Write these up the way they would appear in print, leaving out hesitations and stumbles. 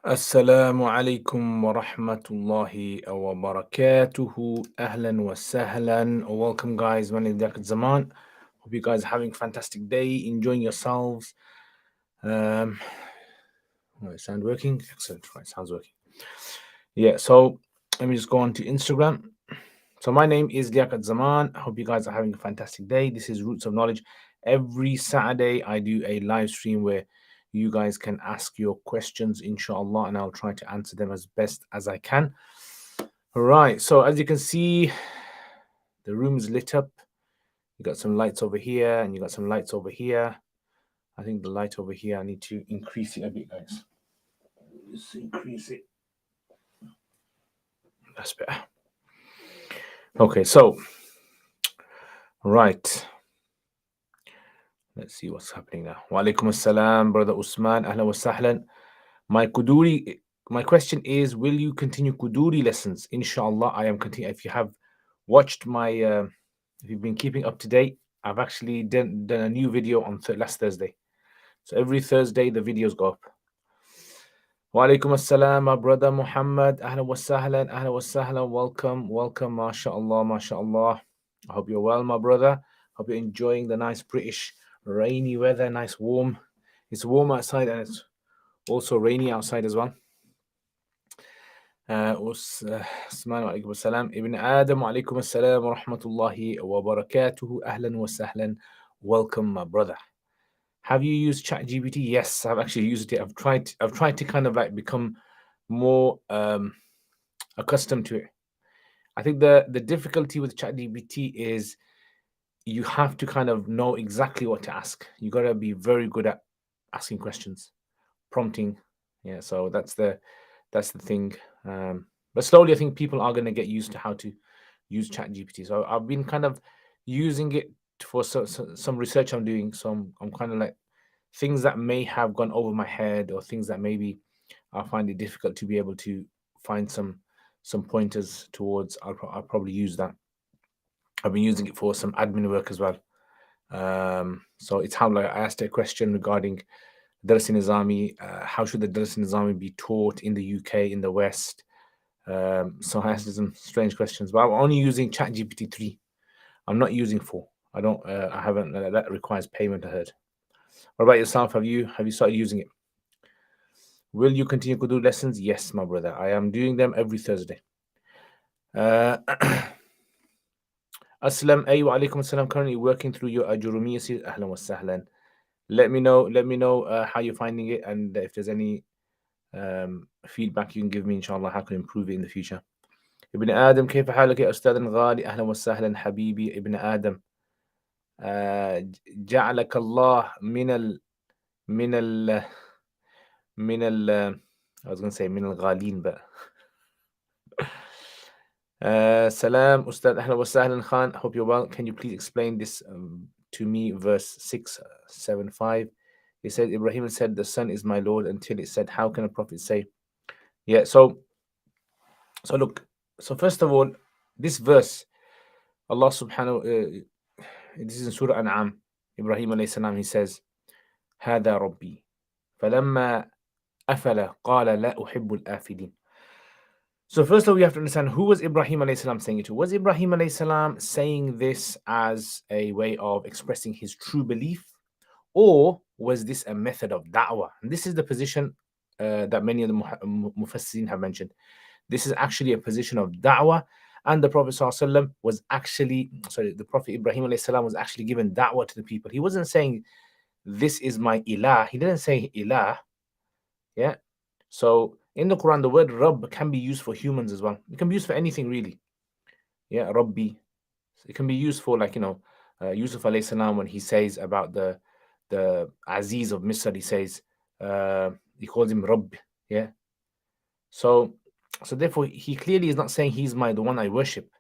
Assalamu alaikum wa rahmatullahi wa barakatuhu. Ahlan wa sahlan. Welcome, guys. My name is Dr. Zaman. Hope you guys are having a fantastic day, enjoying yourselves. Right, sound working? Excellent. Right, sounds working. Yeah, so let me just go on to Instagram. So my name is Liaquat Zaman. I hope you guys are having a fantastic day. This is Roots of Knowledge. Every Saturday, I do a live stream where you guys can ask your questions, inshallah, and I'll try to answer them as best as I can. All right. So as you can see, the room is lit up. You got some lights over here, and you got some lights over here. I think the light over here, I need to increase it a bit, guys. Just increase it. That's better. Okay, so right. Let's see what's happening now. Wa alaikum assalam, brother Usman. Ahlan wa sahlan. My question is, will you continue Quduri lessons? Inshallah, I am continuing. If you have watched my, if you've been keeping up to date, I've actually done a new video on last Thursday. So every Thursday, the videos go up. Wa alaikum assalam, my brother Muhammad. Ahlan wa sahlan, ahlan wa sahlan. Welcome, welcome, mashallah, mashallah. I hope you're well, my brother. Hope you're enjoying the nice British rainy weather, nice warm. It's warm outside and it's also rainy outside as well. Usman wa alaikum assalam. Ibn Adam wa alaikum assalam wa rahmatullahi wa barakatuhu. Ahlan wa sahlan. Welcome, my brother. Have you used ChatGPT? Yes, I've actually used it. I've tried to kind of like become more accustomed to it. I think the difficulty with ChatGPT is you have to kind of know exactly what to ask. You got to be very good at asking questions, prompting. Yeah, so that's the thing. But slowly, I think people are going to get used to how to use ChatGPT. So I've been kind of using it for some research I'm doing. So I'm kind of like things that may have gone over my head or things that maybe I find it difficult to be able to find some pointers towards. I'll probably use that. I've been using it for some admin work as well. So it's how like I asked a question regarding Dars Nizami. How should the Dars Nizami be taught in the UK, in the West? So I asked some strange questions, but I'm only using ChatGPT 3. I'm not using 4. I don't. I haven't. That requires payment, I heard. What about yourself? Have you started using it? Will you continue to do lessons? Yes, my brother. I am doing them every Thursday. Aslam, wa alaikum assalam. Currently working through your Ajurumiyya series. Ahlan wa sahlan. Let me know how you're finding it, and if there's any feedback you can give me, inshallah, how can I improve it in the future. ابن آدم كيف حالك يا أستاذ غالي أهلا وسهلا حبيبي ابن آدم جعلك الله من ال I was going to say من الغالين بقى. Salam Ustad أهلا وسهلا Khan. Hope you're well. Can you please explain this to me? Verse 675. It said Ibrahim said the son is my Lord until it said how can a prophet say? Yeah, so look, so first of all, this verse, Allah subhanahu this is in Surah An'am. Ibrahim alayhi salam, he says, هذا ربي فلما أفل قال لا أحب الآفلين. So first of all, we have to understand, who was Ibrahim alayhi salam saying it to? Was Ibrahim alayhi salam saying this as a way of expressing his true belief, or was this a method of da'wah? And this is the position that many of the mufassirin have mentioned. This is actually a position of da'wah, and the Prophet ﷺ was actually, the Prophet Ibrahim alayhi salam was actually given da'wah to the people. He wasn't saying, this is my ilah. He didn't say ilah. Yeah. So in the Quran, the word Rabb can be used for humans as well. It can be used for anything really. Yeah, Rabbi. It can be used for, like, Yusuf alayhi salam, when he says about the Aziz of Misr, he says, he calls him Rabb. Yeah. So therefore, he clearly is not saying he's the one I worship.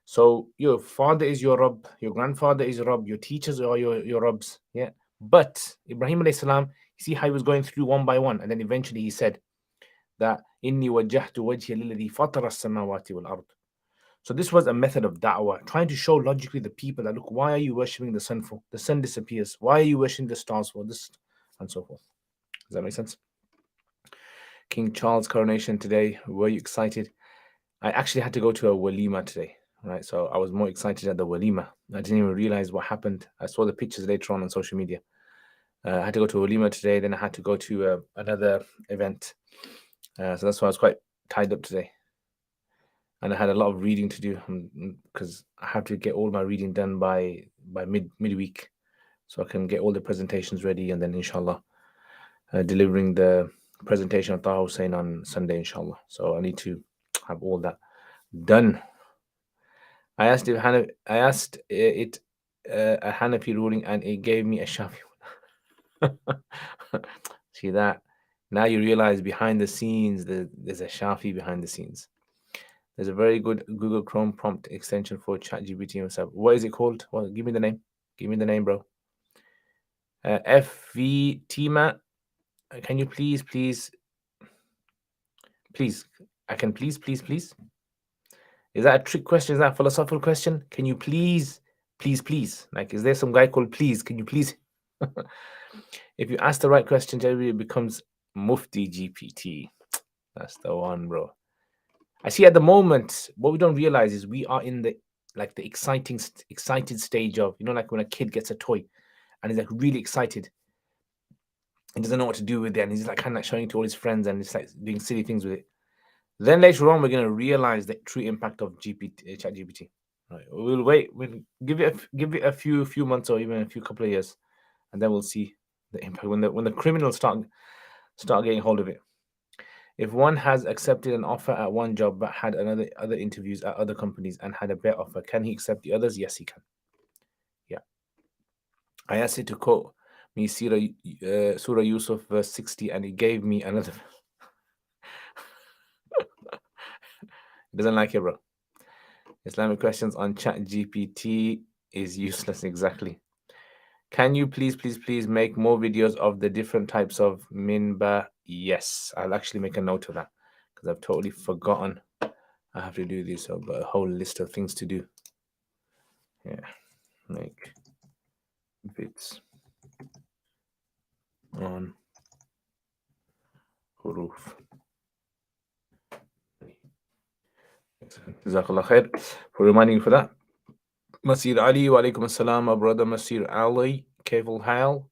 So your father is your Rabb, your grandfather is your Rabb, your teachers are your Rabbs. Yeah. But Ibrahim alayhi salam, you see how he was going through one by one, and then eventually he said that Inni wajjahtu wajhi lilladhi fatara as-samawati wal ard. So this was a method of da'wah, trying to show logically the people that, look, why are you worshipping the sun for? The sun disappears. Why are you worshipping the stars for? This and so forth. Does that make sense? King Charles coronation today. Were you excited? I actually had to go to a walima today, right? So I was more excited at the walima. I didn't even realize what happened. I saw the pictures later on social media. I had to go to a walima today. Then I had to go to another event. So that's why I was quite tied up today. And I had a lot of reading to do because I have to get all my reading done by midweek, so I can get all the presentations ready, and then inshallah delivering the presentation of Taha Hussein on Sunday, inshallah. So I need to have all that done. I asked it a Hanafi ruling, and it gave me a Shafi one. See that? Now you realize behind the scenes there's a Shafi behind the scenes. There's a very good Google Chrome prompt extension for ChatGPT himself. What is it called? Well, give me the name. Give me the name, bro. FV Tima. Can you please? I can please. Is that a trick question? Is that a philosophical question? Can you please? Like, is there some guy called please? Can you please? If you ask the right question, generally it becomes Mufti GPT. That's the one, bro. I see at the moment, what we don't realize is we are in the excited stage of, like when a kid gets a toy and he's like really excited and doesn't know what to do with it, and he's like kind of showing it to all his friends and he's like doing silly things with it. Then later on, we're going to realize the true impact of ChatGPT. Right? We'll wait. We'll give it a few months or even a few couple of years, and then we'll see the impact when the criminals start getting hold of it. If one has accepted an offer at one job but had other interviews at other companies and had a better offer, can he accept the others? Yes, he can. Yeah. I asked it to quote me Surah Yusuf verse 60, and it gave me another. It doesn't like it, bro. Islamic questions on ChatGPT is useless. Exactly. Can you please make more videos of the different types of minbar? Yes, I'll actually make a note of that because I've totally forgotten. I have to do this, but a whole list of things to do. Yeah, make bits on huruf. Jazakallah khair for reminding me for that. Masir Ali, wa alaikum assalam, my brother Masir Ali. Kefal Hal.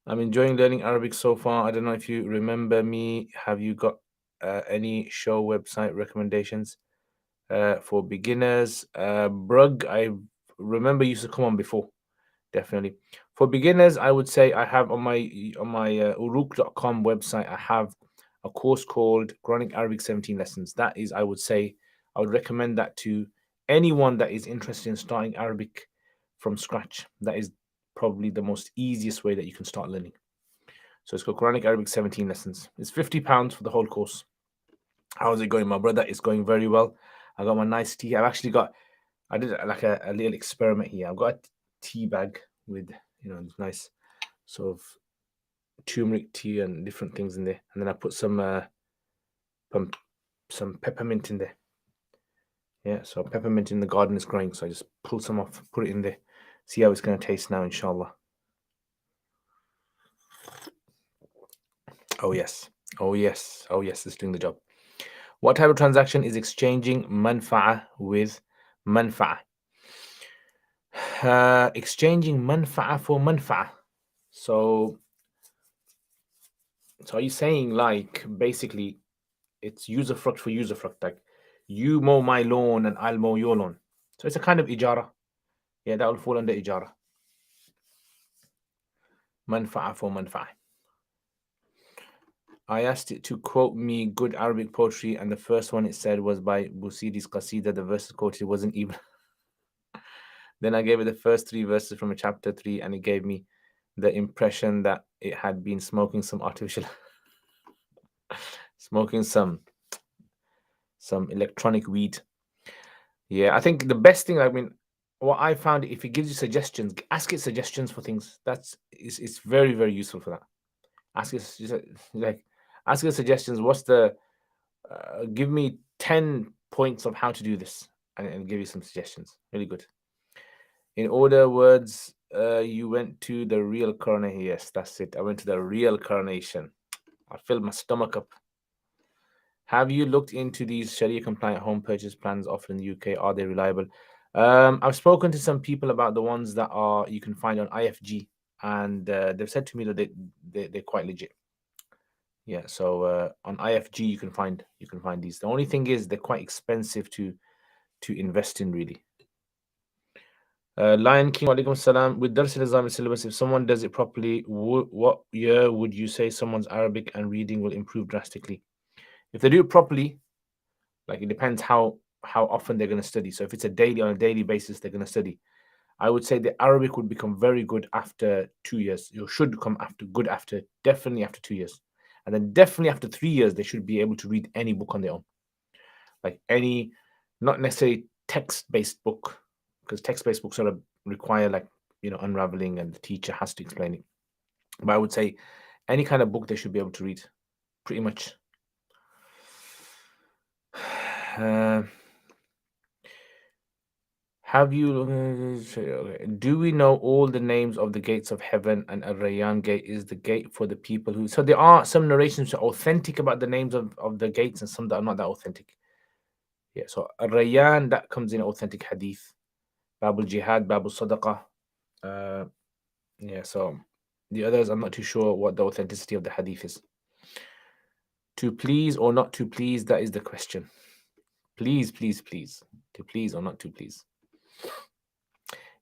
I'm enjoying learning Arabic so far. I don't know if you remember me. Have you got any show website recommendations for beginners? Brug, I remember used to come on before. Definitely. For beginners, I would say I have on my uruk.com website, I have a course called Quranic Arabic 17 Lessons. That is, I would recommend that to anyone that is interested in starting Arabic from scratch. That is probably the most easiest way that you can start learning. So it's called Quranic Arabic 17 Lessons. It's £50 for the whole course. How's it going, my brother? It's going very well. I got my nice tea. I did like a little experiment here. I've got a tea bag with nice sort of turmeric tea and different things in there, and then I put some peppermint in there. Yeah, so peppermint in the garden is growing, so I just pull some off, put it in there, see how it's going to taste now, inshallah. Oh yes, it's doing the job. What type of transaction is exchanging manfa'a with manfa'a? Exchanging manfa'a for manfa'a. So are you saying, like, basically it's usufruct for usufruct, like you mow my lawn and I'll mow your lawn? So it's a kind of ijara. Yeah, that will fall under ijara. Manfa'a for manfa'a. I asked it to quote me good Arabic poetry, and the first one it said was by Busidi's Qasida. The verses quoted wasn't even. Then I gave it the first 3 verses from chapter 3, and it gave me the impression that it had been smoking some artificial, smoking some electronic weed. Yeah, I think the best thing, what I found, if it gives you suggestions, ask it suggestions for things. It's very, very useful for that. Ask it suggestions. Give me 10 points of how to do this, and give you some suggestions. Really good. In other words, you went to the real coronation. Yes, that's it. I went to the real coronation. I filled my stomach up. Have you looked into these Sharia compliant home purchase plans offered in the UK? Are they reliable? I've spoken to some people about the ones that are you can find on IFG, and they've said to me that they're quite legit. Yeah, so on IFG you can find these. The only thing is they're quite expensive to invest in, really. Lion King, walaikum salam. With Dars al-Islamic syllabus, if someone does it properly, what year would you say someone's Arabic and reading will improve drastically? If they do it properly, like it depends how often they're going to study. So if it's on a daily basis, they're going to study. I would say the Arabic would become very good after 2 years. You should come definitely after 2 years. And then definitely after 3 years, they should be able to read any book on their own. Like any, not necessarily text-based book, because text-based books sort of require unraveling and the teacher has to explain it. But I would say any kind of book they should be able to read, pretty much. Have you? Do we know all the names of the gates of heaven? And Ar-Rayyan gate is the gate for the people who. So there are some narrations that are authentic about the names of the gates, and some that are not that authentic. Yeah. So Ar-Rayyan, that comes in authentic hadith. Babul Jihad, Babul Sadaqah. Yeah. So the others, I'm not too sure what the authenticity of the hadith is. To please or not to please, that is the question. Please, please, please. To please or not to please.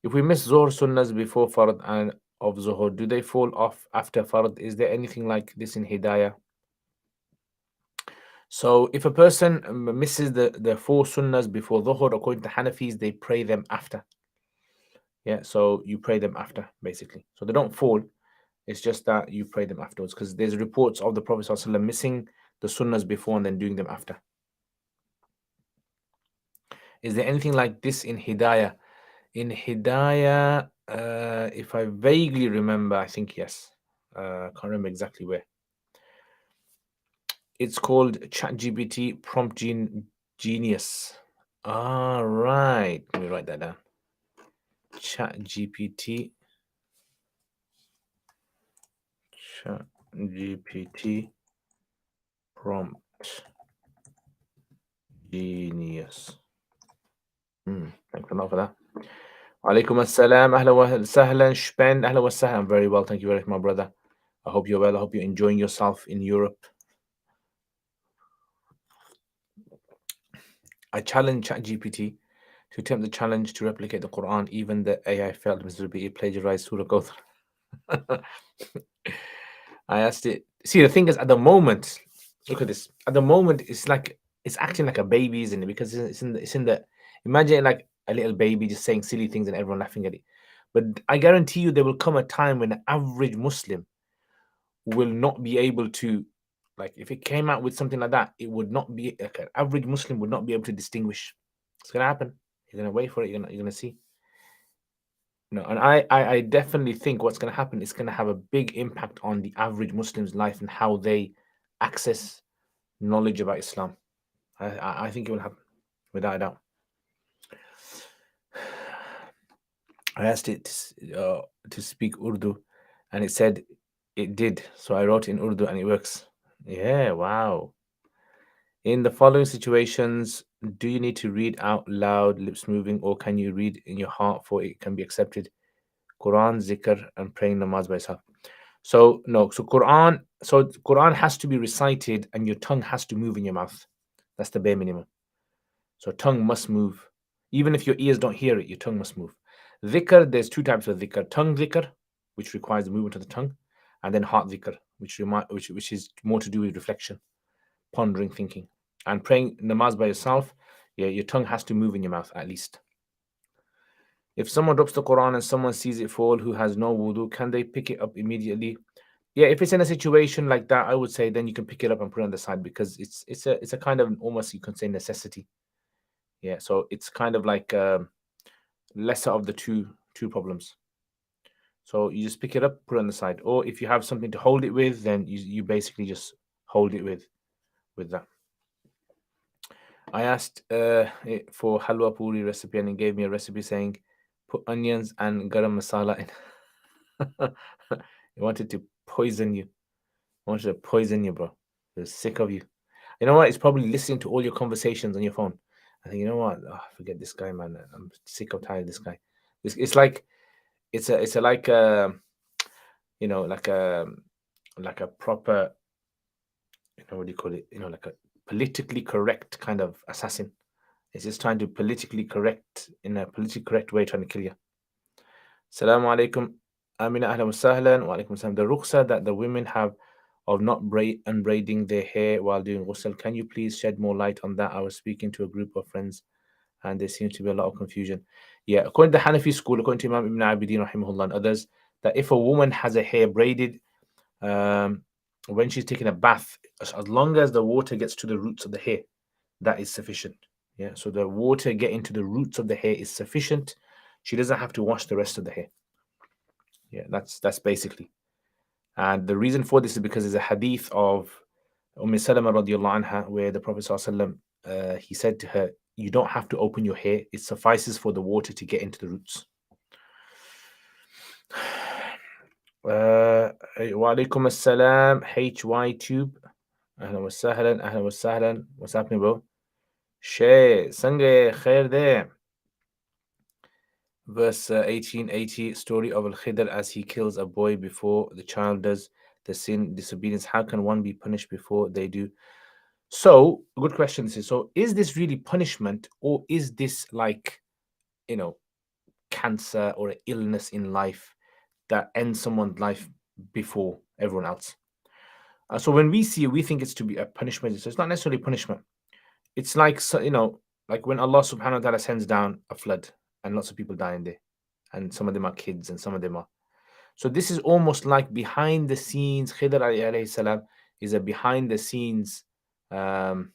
If we miss Zuhr sunnahs before Fard and of Zuhr, do they fall off after Fard? Is there anything like this in Hidayah? So if a person misses the 4 sunnahs before Zuhr, according to Hanafis, they pray them after. Yeah, so you pray them after, basically. So they don't fall. It's just that you pray them afterwards, because there's reports of the Prophet ﷺ missing the sunnahs before and then doing them after. Is there anything like this in Hidayah? In Hidayah, if I vaguely remember, I think yes. I can't remember exactly where. It's called ChatGPT Prompt Genius. Right. Let me write that down. ChatGPT Prompt Genius. Thanks a lot for that. Alaikum assalam. Ahla wa sahlan. Spend. Ahla wa sahlan. I'm very well. Thank you very much, my brother. I hope you're well. I hope you're enjoying yourself in Europe. I challenge ChatGPT to attempt the challenge to replicate the Quran. Even the AI failed miserably. It plagiarized Surah Kauthar. I asked it. See, the thing is, at the moment, look at this. At the moment, it's acting like a baby, isn't it? Because it's in the. Imagine like a little baby just saying silly things and everyone laughing at it. But I guarantee you, there will come a time when an average Muslim will not be able to, like, if it came out with something like that, it would not be like an average Muslim would not be able to distinguish. It's gonna happen. You're gonna wait for it. You're gonna see. No, and I definitely think what's going to happen is going to have a big impact on the average Muslim's life and how they access knowledge about Islam. I think it will happen, without a doubt. I asked it to speak Urdu, and it said it did. So I wrote in Urdu, and it works. Yeah, wow. In the following situations, do you need to read out loud, lips moving, or can you read in your heart for it can be accepted? Quran, zikr, and praying namaz by yourself. So no, so Quran has to be recited and your tongue has to move in your mouth. That's the bare minimum. So tongue must move. Even if your ears don't hear it, your tongue must move. Dhikr, there's 2 types of dhikr. Tongue dhikr, which requires the movement of the tongue, and then heart dhikr, which is more to do with reflection, pondering, thinking. And praying namaz by yourself, yeah, your tongue has to move in your mouth at least. If someone drops the Quran and someone sees it fall who has no wudu, can they pick it up immediately? Yeah, if it's in a situation like that, I would say then you can pick it up and put it on the side, because it's a kind of almost, you can say, necessity. Yeah, so it's kind of like lesser of the two problems. So you just pick it up, put it on the side, or if you have something to hold it with, then you basically just hold it with that. I asked it for halwa puri recipe, and it gave me a recipe saying put onions and garam masala in. It wanted to poison you. I wanted to poison you, bro. They're sick of you. You know what? It's probably listening to all your conversations on your phone. I think, you know what? Oh, forget this guy, man. I'm sick of tired of this guy. It's like it's a like you know like a proper, you know, what do you call it? You know, like a politically correct kind of assassin. It's just trying to politically correct in a politically correct way, trying to kill you. Assalamu alaikum. Amina ahlan wa sahlan. Wa alaikum salam. The rukhsa that the women have of not unbraiding their hair while doing ghusl. Can you please shed more light on that? I was speaking to a group of friends and there seems to be a lot of confusion. Yeah, according to the Hanafi school, according to Imam Ibn Abidin rahimahullah and others, that if a woman has a hair braided um, when she's taking a bath, as long as the water gets to the roots of the hair, that is sufficient. Yeah, so the water getting to the roots of the hair is sufficient. She doesn't have to wash the rest of the hair. Yeah, that's basically. And the reason for this is because there's a hadith of Salama radiallahu anha where the Prophet sallallahu he said to her, "You don't have to open your hair; it suffices for the water to get into the roots." Wa alaikum assalam, HY Tube. Ahlan wa sahlan, ahlan wa sahlan. What's happening, bro? Shay, Sange, khair there. Verse 1880, story of Al-Khidr as he kills a boy before the child does the sin, disobedience. How can one be punished before they do? So, good question. So, is this really punishment, or is this like, you know, cancer or an illness in life that ends someone's life before everyone else? So, when we see it, we think it's to be a punishment. So, it's not necessarily punishment. It's like, you know, like when Allah subhanahu wa ta'ala sends down a flood and lots of people die in there, and some of them are kids and some of them are. So, this is almost like behind the scenes. Khidr alayhi salam is a behind the scenes and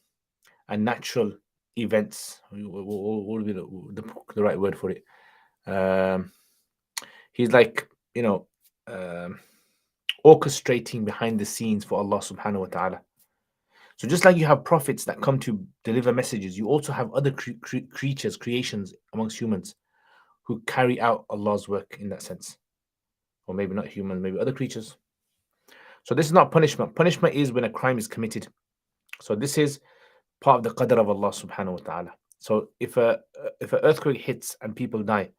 natural events. What would be the right word for it? He's like, you know, orchestrating behind the scenes for Allah subhanahu wa ta'ala. So just like you have prophets that come to deliver messages, you also have other creatures, creations amongst humans who carry out Allah's work in that sense. Or maybe not humans, maybe other creatures. So this is not punishment. Punishment is when a crime is committed. So this is part of the qadr of Allah subhanahu wa ta'ala. So if an earthquake hits and people die,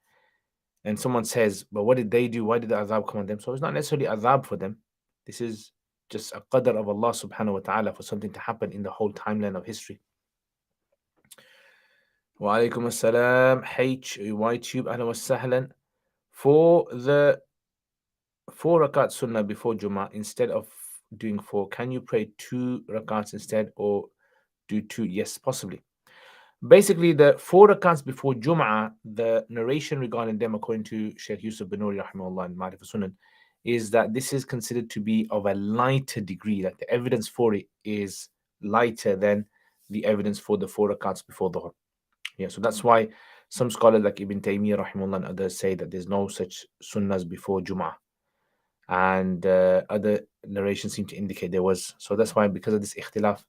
and someone says, but what did they do? Why did the azab come on them? So it's not necessarily azab for them. This is just a qadr of Allah subhanahu wa ta'ala for something to happen in the whole timeline of history. Wa alaikum assalam, YTube, ahlan wa sahlan. For the 4 rakat sunnah before Jummah, instead of doing 4, can you pray 2 rakats instead or do 2? Yes, possibly. Basically, the 4 rakats before Jum'ah, the narration regarding them, according to Sheikh Yusuf bin Nuri rahimahullah in Ma'rif Sunan, is that this is considered to be of a lighter degree. Like the evidence for it is lighter than the evidence for the 4 rakats before Dhuhr. Yeah, so that's why some scholars like Ibn Taymiyyah rahimahullah and others say that there's no such sunnahs before Jum'ah. And other narrations seem to indicate there was. So that's why, because of this ikhtilaf,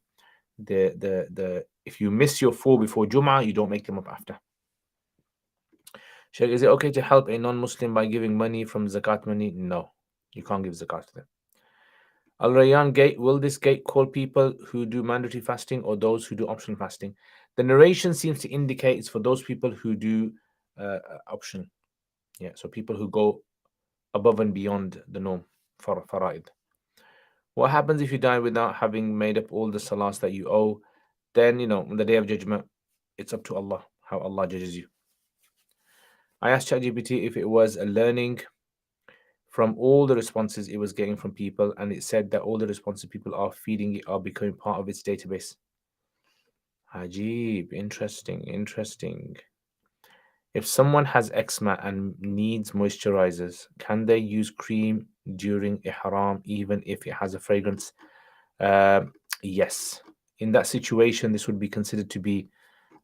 the if you miss your 4 before Jum'ah, you don't make them up after. Sheikh, is it okay to help a non-Muslim by giving money from zakat money? No, you can't give zakat to them. Al-Rayyan gate, will this gate call people who do mandatory fasting or those who do optional fasting? The narration seems to indicate it's for those people who do optional. Yeah, so people who go above and beyond the norm for fara'id. What happens if you die without having made up all the salahs that you owe? Then, you know, on the day of judgment, it's up to Allah, how Allah judges you. I asked ChatGPT if it was a learning from all the responses it was getting from people, and it said that all the responses people are feeding it are becoming part of its database. Ajib, interesting. If someone has eczema and needs moisturizers, can they use cream during ihram even if it has a fragrance? Yes. In that situation, this would be considered to be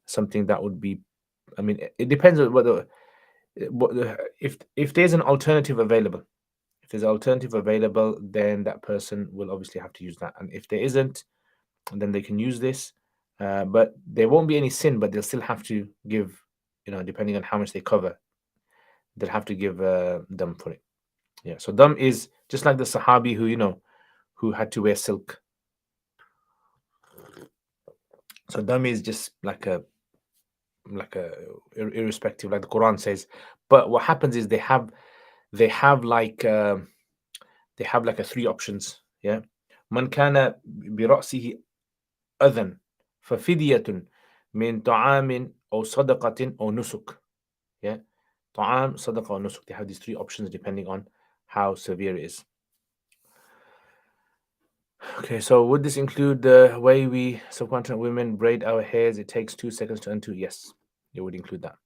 something that would be, I mean, it depends on whether, if there's an alternative available. If there's an alternative available, then that person will obviously have to use that. And if there isn't, then they can use this. But there won't be any sin, but they'll still have to give, you know, depending on how much they cover, they'll have to give dam for it. Yeah. So dam is just like the Sahabi who, you know, who had to wear silk. So dami is just like a irrespective, like the Quran says. But what happens is they have like a three options. Yeah, man kana برأسه أذى ففدية من طعام أو صدقة أو نسك. Yeah, طعام صدقة or nusuk. They have these three options depending on how severe it is. Okay, so would this include the way we subcontinent women braid our hairs? It takes 2 seconds to undo. Yes, it would include that.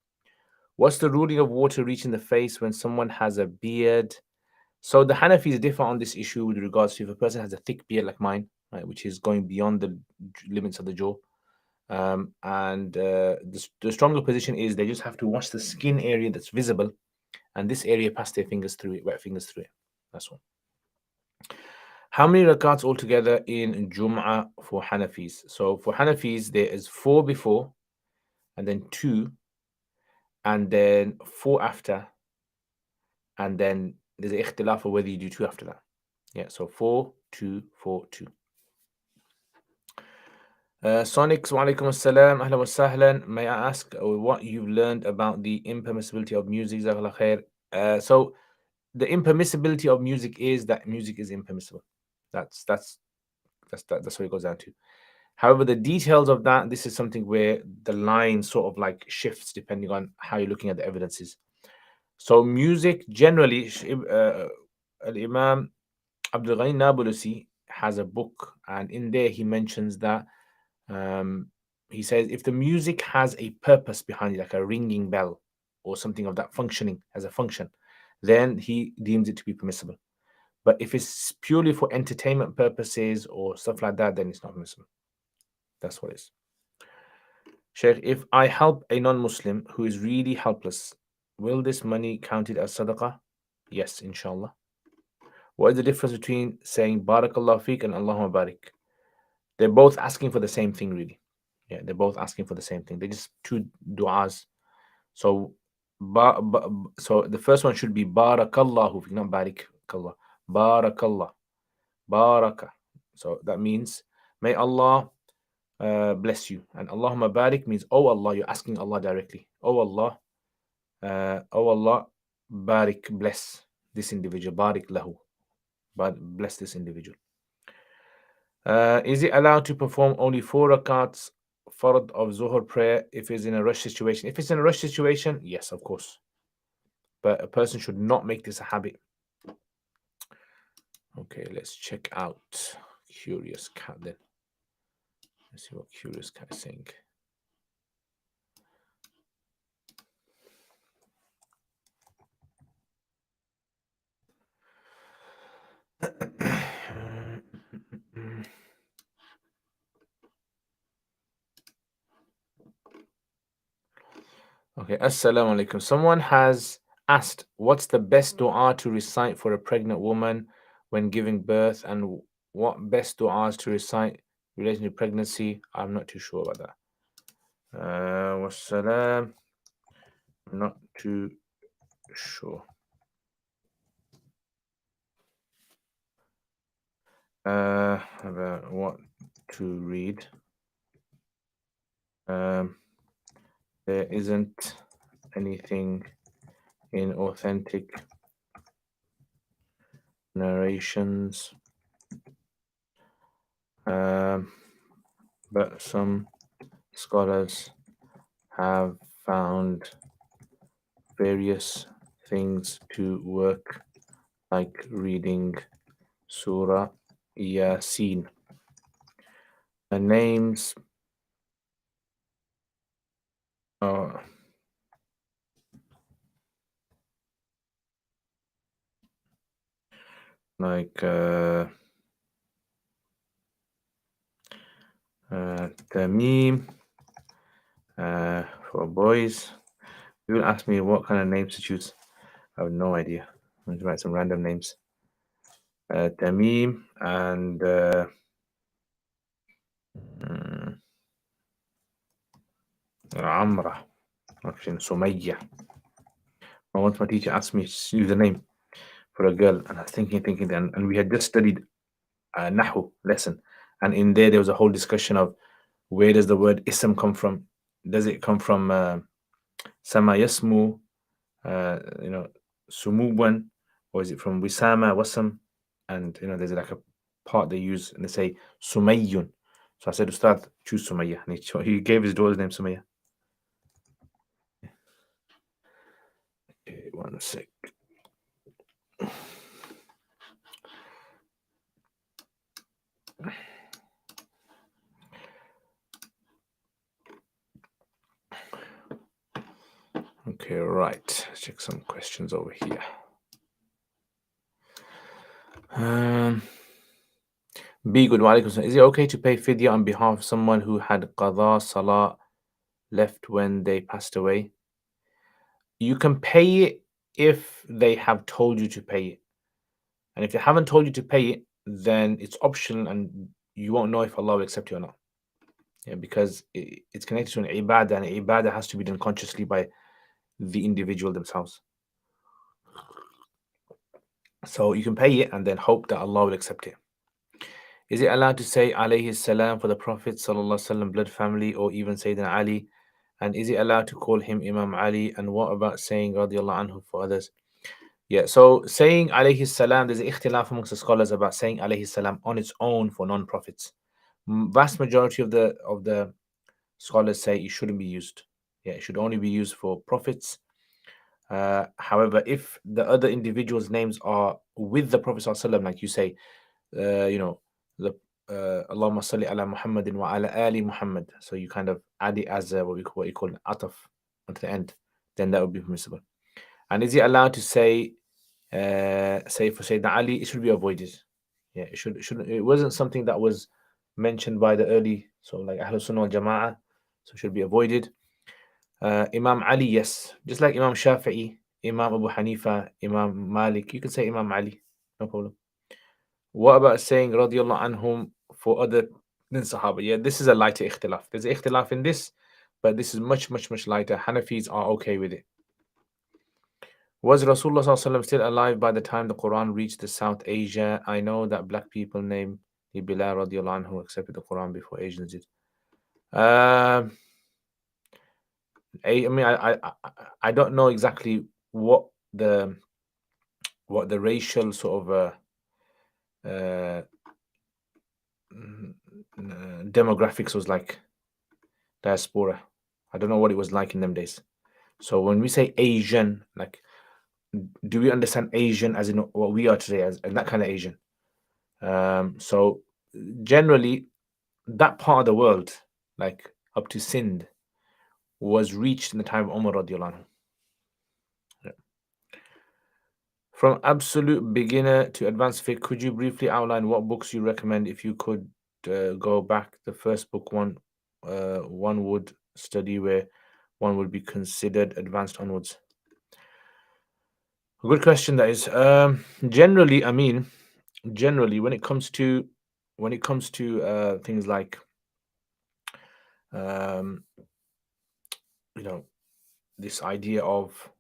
What's the ruling of water reaching the face when someone has a beard? So the Hanafis differ on this issue with regards to if a person has a thick beard like mine, right, which is going beyond the limits of the jaw. And the stronger position is they just have to wash the skin area that's visible, and this area pass their fingers through it, wet fingers through it. That's all. How many rakats altogether in Jum'ah for Hanafis? So for Hanafis, there is 4 before, and then 2, and then 4 after, and then there's an ikhtilaf of whether you do 2 after that. Yeah, so 4, 2, 4, 2. Sonics, wa alaikum assalam, ahlan wa sahlan. May I ask what you've learned about the impermissibility of music? Jazakallah khair. So the impermissibility of music is that music is impermissible. That's what it goes down to. However, the details of that, this is something where the line sort of like shifts depending on how you're looking at the evidences. So music generally, Imam Abdul Ghani Nabulusi has a book, and in there he mentions that he says if the music has a purpose behind it, like a ringing bell or something of that functioning as a function, then he deems it to be permissible. But if it's purely for entertainment purposes or stuff like that, then it's not permissible. That's what it is. Sheikh, if I help a non-Muslim who is really helpless, will this money counted as sadaqah? Yes, inshallah. What is the difference between saying Barakallah Feek and Allahumma Barik? They're both asking for the same thing, really. Yeah, they're both asking for the same thing. They're just two du'as. So, so the first one should be Barakallahu Feek, not Barikallah. Barakallah. Baraka. So that means, may Allah bless you. And Allahumma Barik means, oh Allah, you're asking Allah directly. Oh Allah, Barik, bless this individual. Barik lahu. But bless this individual. Is it allowed to perform only 4 rakats fard of Zuhr prayer if it's in a rush situation? If it's in a rush situation, yes, of course. But a person should not make this a habit. Okay, let's check out Curious Cat then. Let's see what Curious Cat is saying. Okay, assalamu alaikum. Someone has asked, what's the best dua to recite for a pregnant woman when giving birth, and what best duas to recite relating to pregnancy? I'm not too sure about that. Wassalam. I'm not too sure. About what to read. There isn't anything in authentic narrations, but some scholars have found various things to work, like reading Surah Yasin. The names are like Tamim for boys. People ask me what kind of names to choose. I have no idea. I'm going to write some random names. Tamim and Amra. Actually, Sumayya. Once my teacher asked me to use a name for a girl, and I was thinking, and we had just studied Nahu lesson, and in there was a whole discussion of Where does the word ism come from? Does it come from sama yasmu, sumuban, or is it from wisama, wasam? And there's like a part they use and they say sumayyun. So I said, Ustad, choose Sumayya. And he gave his daughter's name Sumayya. Okay, 1 sec. Okay, right. Let's check some questions over here. Be good. Is it okay to pay fidya on behalf of someone who had qadha salah left when they passed away? You can pay it if they have told you to pay it. And if they haven't told you to pay it, then it's optional and you won't know if Allah will accept it or not. Yeah, because it's connected to an ibadah, and ibadah has to be done consciously by the individual themselves. So you can pay it and then hope that Allah will accept it. Is it allowed to say alayhi salam for the Prophet sallallahu blood family, or even Sayyidina Ali? And is it allowed to call him Imam Ali? And what about saying radiallahu anhu for others? Yeah, so saying alayhi salam, there's an ikhtilaf amongst the scholars about saying alayhi salam on its own for non-prophets. Vast majority of the scholars say it shouldn't be used. Yeah, it should only be used for prophets. However, if the other individuals' names are with the Prophet sallallahu, like you say, the Allahumma salli ala Muhammadin wa ala ali Muhammad. So you kind of add it as what you call an ataf onto the end, then that would be permissible. And is it allowed to say for Sayyidina Ali? It should be avoided. Yeah, it wasn't something that was mentioned by the early, so like Ahlul Sunnah wal Jama'ah, so it should be avoided. Imam Ali, yes, just like Imam Shafi'i, Imam Abu Hanifa, Imam Malik, you can say Imam Ali, no problem. What about saying radiallahu anhum for other than Sahaba? Yeah, this is a lighter ikhtilaf. There's an ikhtilaf in this, but this is much, much, much lighter. Hanafis are okay with it. Was Rasulullah ﷺ still alive by the time the Quran reached the South Asia? I know that black people named Bilal radiallahu anhu accepted the Quran before Asians did. I mean, I don't know exactly what the racial sort of demographics was like, diaspora. I don't know what it was like in them days. So when we say Asian, like, do we understand Asian as in what we are today, as that kind of Asian? So generally, that part of the world, like up to Sindh, was reached in the time of Umar radiallahu anhu. From absolute beginner to advanced fiqh, could you briefly outline what books you recommend? If you could go back, the first book one would study, where one would be considered advanced onwards. A good question that is. Generally, when it comes to things like this idea of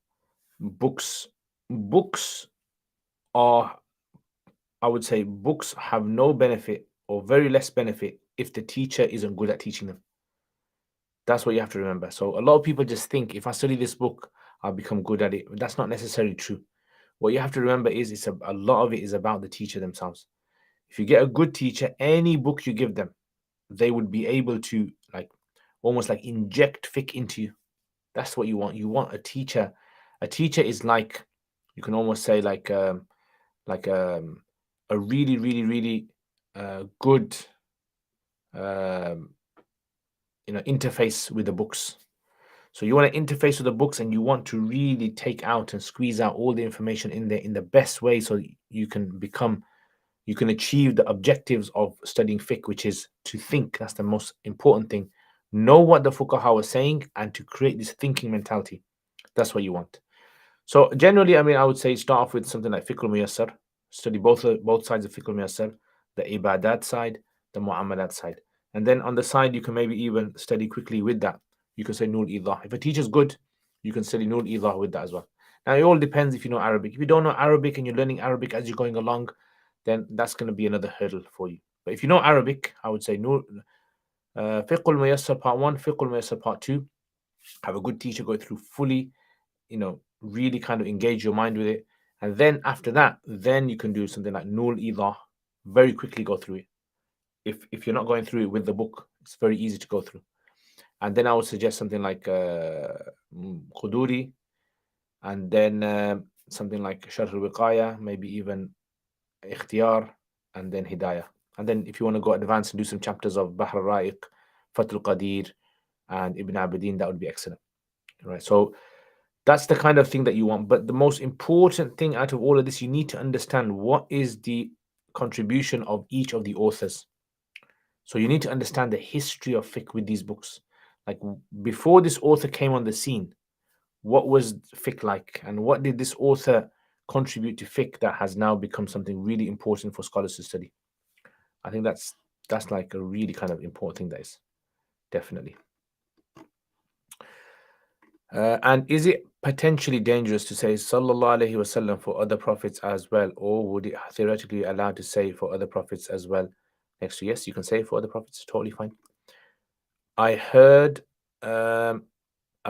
books are, I would say, books have no benefit or very less benefit if the teacher isn't good at teaching them. That's what you have to remember. So a lot of people just think, if I study this book, I'll become good at it. That's not necessarily true. What you have to remember is a lot of it is about the teacher themselves. If you get a good teacher, any book you give them, they would be able to almost like inject fiqh into you. That's what you want. You want a teacher. A teacher is like, you can almost say like a really, really, really good interface with the books. So you want to interface with the books, and you want to really take out and squeeze out all the information in there in the best way, so you can achieve the objectives of studying fiqh, which is to think. That's the most important thing. Know what the fuqaha was saying and to create this thinking mentality. That's what you want. So generally, I would say start off with something like Fiqh al-Muyassar. Study both sides of Fiqh al-Muyassar, the ibadat side, the mu'amalat side. And then on the side, you can maybe even study quickly with that. You can say Nur Idah. If a teacher's good, you can study Nur Idah with that as well. Now, it all depends if you know Arabic. If you don't know Arabic and you're learning Arabic as you're going along, then that's going to be another hurdle for you. But if you know Arabic, I would say Fiqh al-Muyassar part 1, Fiqh al-Muyassar part 2. Have a good teacher go through fully, really kind of engage your mind with it. And then after that, then you can do something like Nul Idah, very quickly go through it. If you're not going through it with the book, it's very easy to go through. And then I would suggest something like Khuduri, and then something like Sharh al-Wiqaya, maybe even Ikhtiyar, and then Hidayah. And then if you want to go advanced and do some chapters of Bahr al-Ra'iq, Fath al-Qadir, and Ibn Abidin, that would be excellent. Right. So that's the kind of thing that you want. But the most important thing out of all of this, you need to understand what is the contribution of each of the authors. So you need to understand the history of fiqh with these books. Like before this author came on the scene, what was fiqh like, and what did this author contribute to fiqh that has now become something really important for scholars to study? I think that's like a really kind of important thing, that is, definitely. And is it potentially dangerous to say Sallallahu Alaihi Wasallam for other prophets as well, or would it theoretically allowed to say for other prophets as well? Next to yes, you can say for other prophets, totally fine. I heard a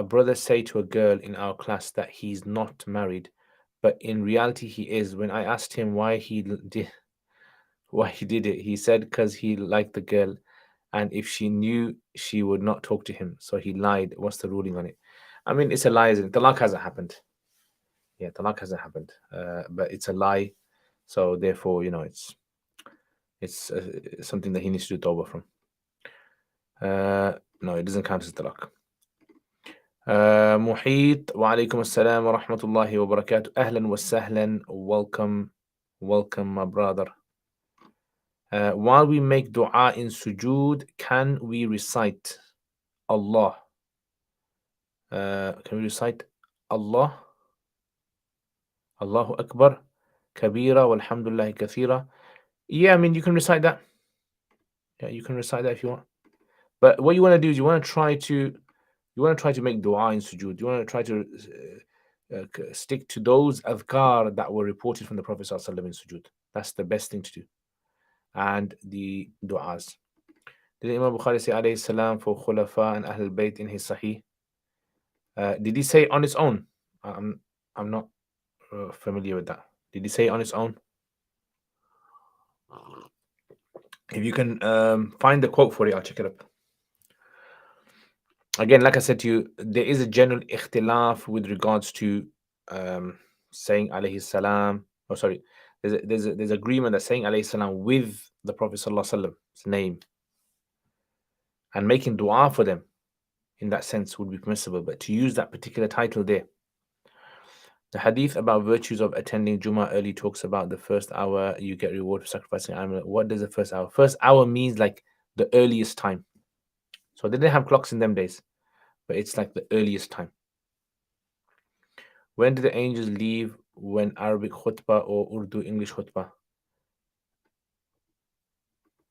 brother say to a girl in our class that he's not married, but in reality he is. When I asked him why he did it, he said because he liked the girl, and if she knew, she would not talk to him, so he lied. What's the ruling on it? I mean, it's a lie, isn't it? Talaq hasn't happened. Yeah, talaq hasn't happened, but it's a lie, so therefore, it's something that he needs to do tawbah from. No, it doesn't count as talaq. Muhit, wa alaikum assalam wa rahmatullahi wa barakatuh. Ahlan wa sahlan. Welcome, my brother. While we make dua in sujood, can we recite Allah? Can we recite Allah? Allahu Akbar, Kabira, walhamdulillah kathira. Yeah, I mean, you can recite that. Yeah, you can recite that if you want. But what you want to do is you want to try to make dua in sujood. You want to try to stick to those adhkar that were reported from the Prophet ﷺ in sujood. That's the best thing to do. And the du'as. Did Imam Bukhari say alayhi salam for Khulafa and Ahl Bayt in his Sahih? Did he say on its own? I'm not familiar with that. Did he say on its own? If you can find the quote for it, I'll check it up. Again, like I said to you, there is a general ikhtilaf with regards to saying alayhi salam. Oh, sorry. There's agreement that saying alayhi salam with the Prophet sallallahu alaihi wasallam's name and making dua for them in that sense would be permissible, but to use that particular title there. The hadith about virtues of attending Jummah early talks about the first hour you get reward for sacrificing animal. What does the first hour? First hour means like the earliest time. So they didn't have clocks in them days, but it's like the earliest time. When do the angels leave? When Arabic khutbah or Urdu English khutbah?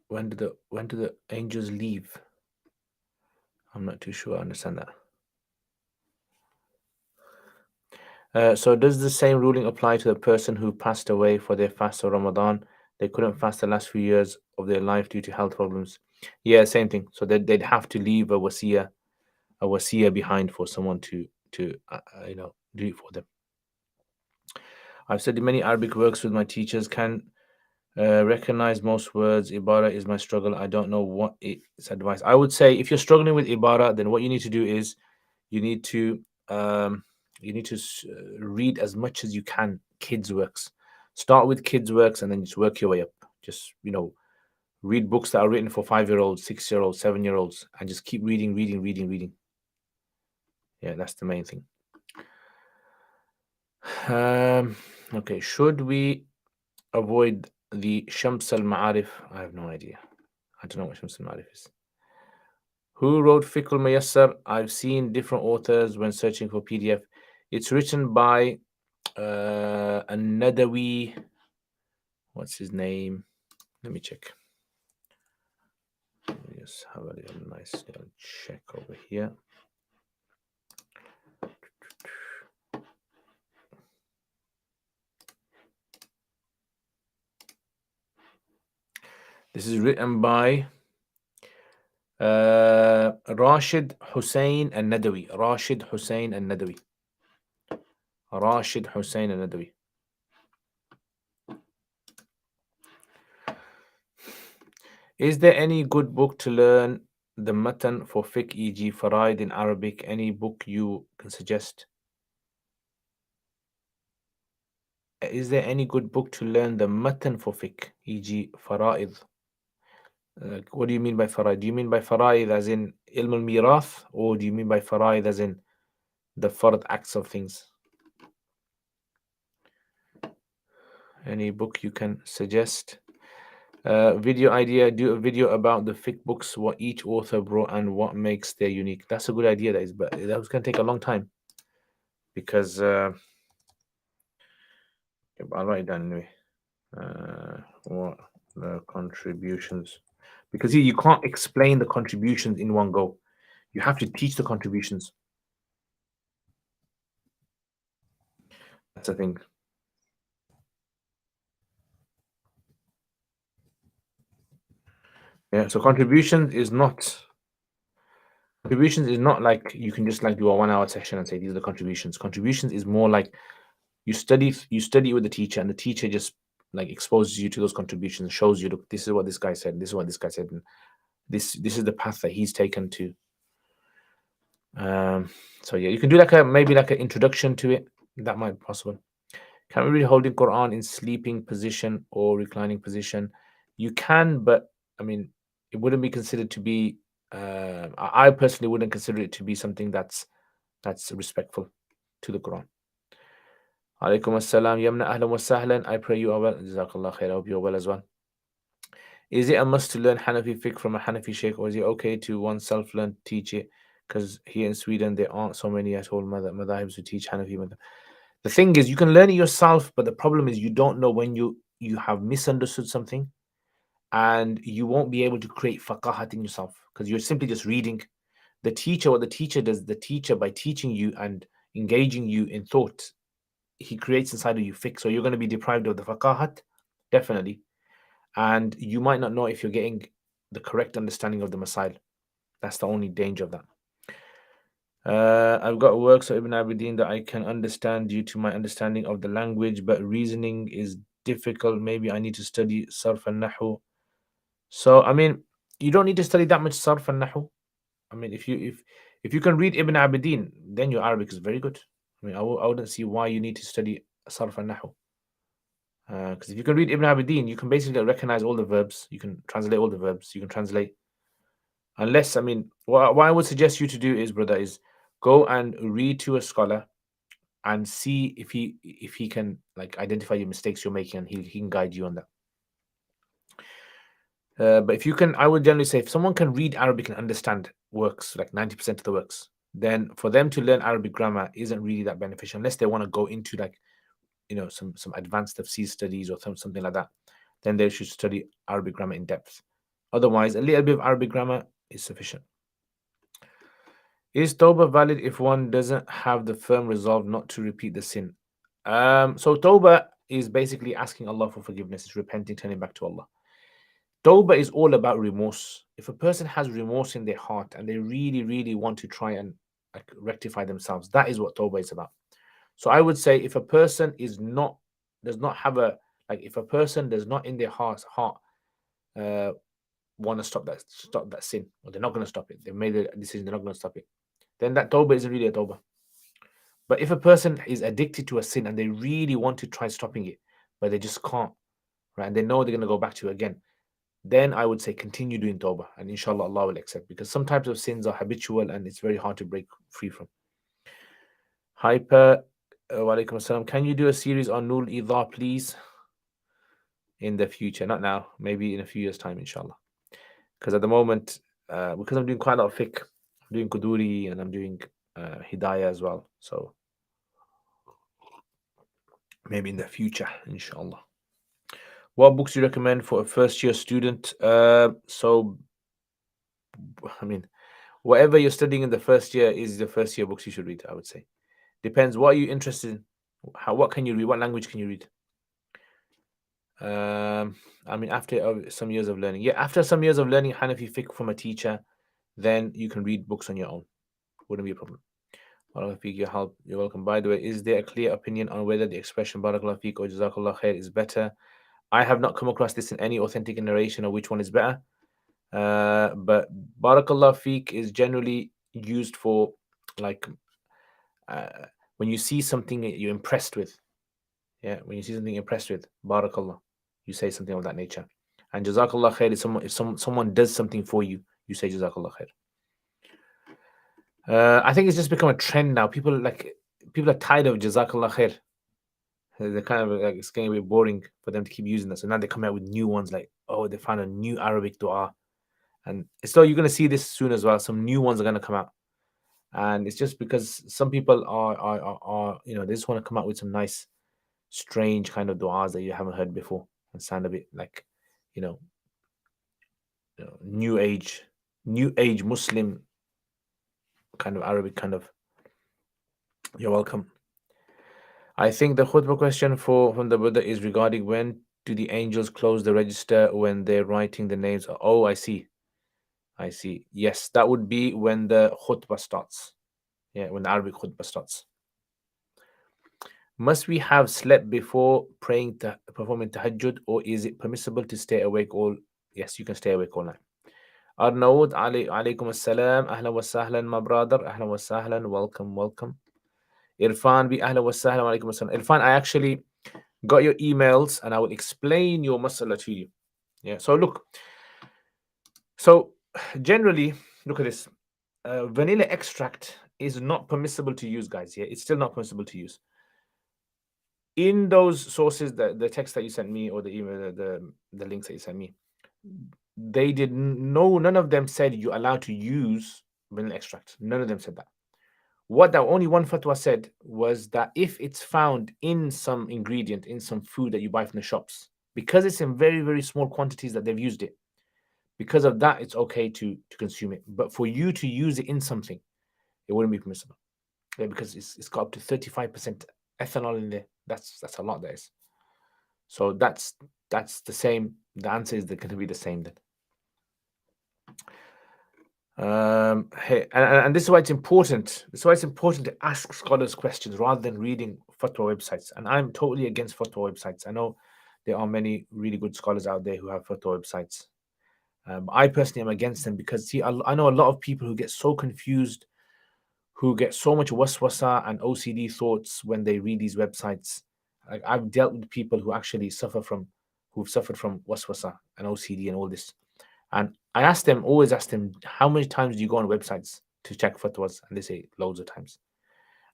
When do the angels leave? I'm not too sure I understand that. So does the same ruling apply to the person who passed away for their fast of Ramadan? They couldn't fast the last few years of their life due to health problems. Yeah, same thing. So they'd have to leave a wasiyah behind for someone to do it for them. I've studied many Arabic works with my teachers. Can recognize most words. Ibara is my struggle. I don't know what is advice. I would say if you're struggling with Ibara, then what you need to do is you need to read as much as you can kids' works. Start with kids' works and then just work your way up. Just read books that are written for 5-year-olds, 6-year-olds, 7-year-olds, and just keep reading. Yeah, that's the main thing. Okay, should we avoid the Shams al-Ma'arif? I have no idea. I don't know what Shams al-Ma'arif is. Who wrote Fiqh al-Muyassar? I've seen different authors when searching for PDF. It's written by An-Nadawi. What's his name? Let me check. Just have a little nice little check over here. This is written by Rashid Hussain al-Nadawi. Rashid Hussain al-Nadawi. Rashid Hussain al-Nadawi. Is there any good book to learn the matan for fiqh, e.g. Faraid in Arabic? Any book you can suggest? Is there any good book to learn the matan for fiqh, e.g. Faraid? What do you mean by Faraid? Do you mean by Faraid as in ilm al-mirath, or do you mean by Faraid as in the fard acts of things? Any book you can suggest? Video idea, do a video about the fiqh books, what each author brought and what makes their unique. That's a good idea, that is, but that was going to take a long time because I'll write it down anyway. What the contributions? Because you can't explain the contributions in one go. You have to teach the contributions. That's the thing. Yeah, so contributions is not like you can just like do a 1 hour session and say these are the contributions. Contributions is more like you study with the teacher, and the teacher just like exposes you to those contributions, shows you, look, this is what this guy said, this is what this guy said, and this is the path that he's taken to. So yeah, you can do like maybe like an introduction to it. That might be possible. Can we read holding Quran in sleeping position or reclining position? You can, but I mean, it wouldn't be considered to be. I personally wouldn't consider it to be something that's respectful to the Quran. Alaikum assalam. Yamna ahlan wa sahlan. I pray you are well. Jazakallah khair. I hope you are well as well. Is it a must to learn Hanafi fiqh from a Hanafi sheikh, or is it okay to oneself learn, teach it? Because here in Sweden, there aren't so many at all madhahibs who teach Hanafi madhab. The thing is, you can learn it yourself, but the problem is you don't know when you have misunderstood something, and you won't be able to create faqahat in yourself because you're simply just reading. The teacher, what the teacher does, the teacher by teaching you and engaging you in thought, he creates inside of you fiqh. So you're going to be deprived of the faqahat, definitely. And you might not know if you're getting the correct understanding of the masail. That's the only danger of that. I've got works of Ibn Abidin that I can understand due to my understanding of the language, but reasoning is difficult. Maybe I need to study sarf and nahu. So I mean, you don't need to study that much sarf and nahu. I mean, if you can read Ibn Abidin, then your Arabic is very good. I mean, I wouldn't see why you need to study sarf and nahu. Because if you can read Ibn Abidin, you can basically recognize all the verbs. You can translate all the verbs. You can translate. Unless, I mean, what I would suggest you to do is, brother, is go and read to a scholar and see if he can like identify your mistakes you're making, and he can guide you on that. But if you can, I would generally say if someone can read Arabic and understand works, like 90% of the works, then for them to learn Arabic grammar isn't really that beneficial unless they want to go into like, some advanced tafsir studies or something like that. Then they should study Arabic grammar in depth. Otherwise, a little bit of Arabic grammar is sufficient. Is Tawbah valid if one doesn't have the firm resolve not to repeat the sin? So Tawbah is basically asking Allah for forgiveness. It's repenting, turning back to Allah. Tawbah is all about remorse. If a person has remorse in their heart and they really, really want to try and rectify themselves, that is what Tawbah is about. So I would say if a person does not have if a person does not in their heart want to stop that sin, or they're not going to stop it, they made a decision they're not going to stop it, then that Tawbah isn't really a Tawbah. But if a person is addicted to a sin and they really want to try stopping it, but they just can't, right, and they know they're going to go back to it again, then I would say continue doing Tawbah, and inshallah Allah will accept, because some types of sins are habitual and it's very hard to break free from. Hyper, wa alaikum assalam. Can you do a series on Nul Idha, please? In the future, not now, maybe in a few years' time, inshallah. Because at the moment, because I'm doing quite a lot of fiqh, I'm doing Quduri and I'm doing Hidayah as well. So maybe in the future, inshallah. What books do you recommend for a first-year student? So, I mean, whatever you're studying in the first year is the first-year books you should read, I would say. Depends. What are you interested in? What can you read? What language can you read? I mean, after some years of learning. Yeah, after some years of learning Hanafi fiqh from a teacher, then you can read books on your own. Wouldn't be a problem. Barakallahu feek, your help. You're welcome. By the way, is there a clear opinion on whether the expression Barakallahu feek or Jazakallah khair is better? I have not come across this in any authentic narration of which one is better. But Barakallah feek is generally used for like uh, when you see something that you're impressed with. Yeah, when you see something you're impressed with, Barakallah, you say something of that nature. And Jazakallah khair is someone, if someone does something for you, you say Jazakallah khair. I think it's just become a trend now. People are tired of Jazakallah khair. They're kind of like, it's getting a bit boring for them to keep using that. So now they come out with new ones like, oh, they found a new Arabic dua. And so you're going to see this soon as well. Some new ones are going to come out. And it's just because some people are they just want to come out with some nice, strange kind of du'as that you haven't heard before and sound a bit like, you know, new age Muslim kind of Arabic kind of. You're welcome. I think the khutbah question from the Buddha is regarding when do the angels close the register when they're writing the names. Oh, I see. Yes, that would be when the khutbah starts. Yeah, when the Arabic khutbah starts. Must we have slept before performing tahajjud, or is it permissible to stay awake all? Yes, you can stay awake all night. Arnaud, alaykum assalam. Ahlan wa sahlan, my brother. Ahlan wa sahlan. Welcome. Irfan, bi ahlan wa sahlan. Alaykum assalam. Irfan, I actually got your emails and I will explain your masala to you. Yeah, so generally, look at this. Vanilla extract is not permissible to use, guys. Yeah, it's still not permissible to use. In those sources, the text that you sent me or the email, the links that you sent me, they none of them said you're allowed to use vanilla extract. None of them said that. What the only one fatwa said was that if it's found in some ingredient, in some food that you buy from the shops, because it's in very, very small quantities that they've used it, because of that, it's okay to consume it. But for you to use it in something, it wouldn't be permissible. Yeah, because it's got up to 35% ethanol in there. That's a lot, there is. So that's the same. The answer is going to be the same then. Hey, and this is why it's important. This is why it's important to ask scholars questions rather than reading fatwa websites. And I'm totally against fatwa websites. I know there are many really good scholars out there who have fatwa websites. I personally am against them because, see, I know a lot of people who get so confused, who get so much waswasa and OCD thoughts when they read these websites. Like, I've dealt with people who've suffered from waswasa and OCD and all this. And I always ask them, how many times do you go on websites to check fatwas? And they say loads of times.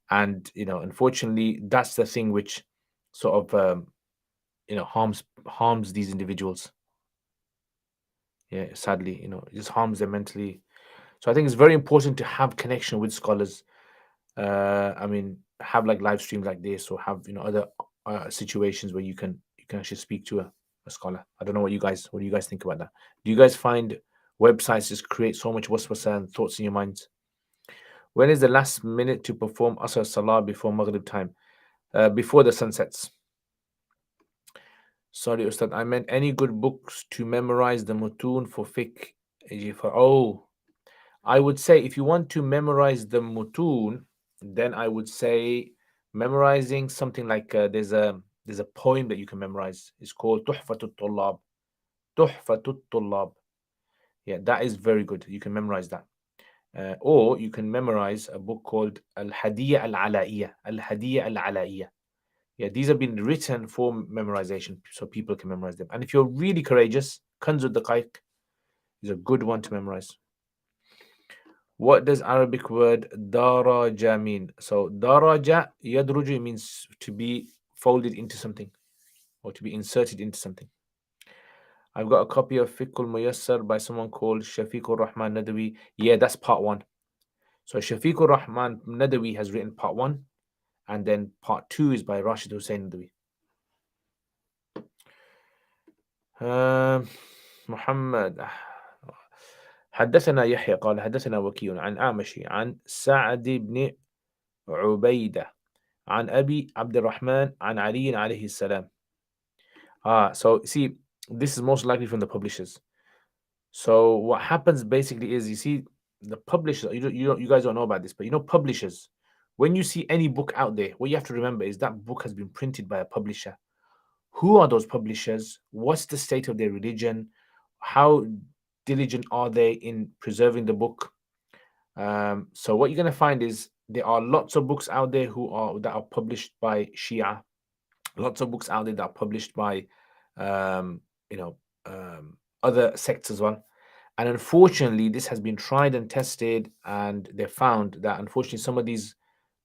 And, unfortunately, that's the thing which sort of, harms these individuals. Yeah, sadly, it just harms them mentally. So I think it's very important to have connection with scholars. Have like live streams like this, or have other situations where you can actually speak to a scholar. I don't know what do you guys think about that? Do you guys find websites just create so much waswasa and thoughts in your minds? When is the last minute to perform Asr Salah before Maghrib time? Before the sun sets. Sorry, Ustad, I meant any good books to memorize the mutun for fiqh. I would say if you want to memorize the mutun, then I would say memorizing something like there's a poem that you can memorize. It's called Tuhfatut Tullab. Tuhfatut Tullab. Yeah, that is very good. You can memorize that. Or you can memorize a book called Al-Hadiyya Al-Ala'iyya. Al-Hadiyya Al-Ala'iyya. Yeah, these have been written for memorization, so people can memorize them. And if you're really courageous, Kanzud Daqaiq is a good one to memorize. What does Arabic word daraja mean? So daraja yadruju means to be folded into something or to be inserted into something. I've got a copy of Fiqh al-Muyassar by someone called Shafiq al-Rahman Nadawi. Yeah, that's part 1. So Shafiq al-Rahman Nadawi has written part 1, and then part 2 is by Rashid Hussain Nadawi. محمد حدثنا يحيى قال حدثنا وكيع عن أعمش عن سعد بن عبيدة عن أبي عبد الرحمن عن علي عليه السلام. So see, this is most likely from the publishers. So what happens basically is, you see, the publishers, you guys don't know about this, but publishers, when you see any book out there, what you have to remember is that book has been printed by a publisher. Who are those publishers? What's the state of their religion? How diligent are they in preserving the book? So what you're going to find is there are lots of books out there that are published by Shia, lots of books out there that are published by um, you know other sects as well. And unfortunately, this has been tried and tested, and they found that unfortunately some of these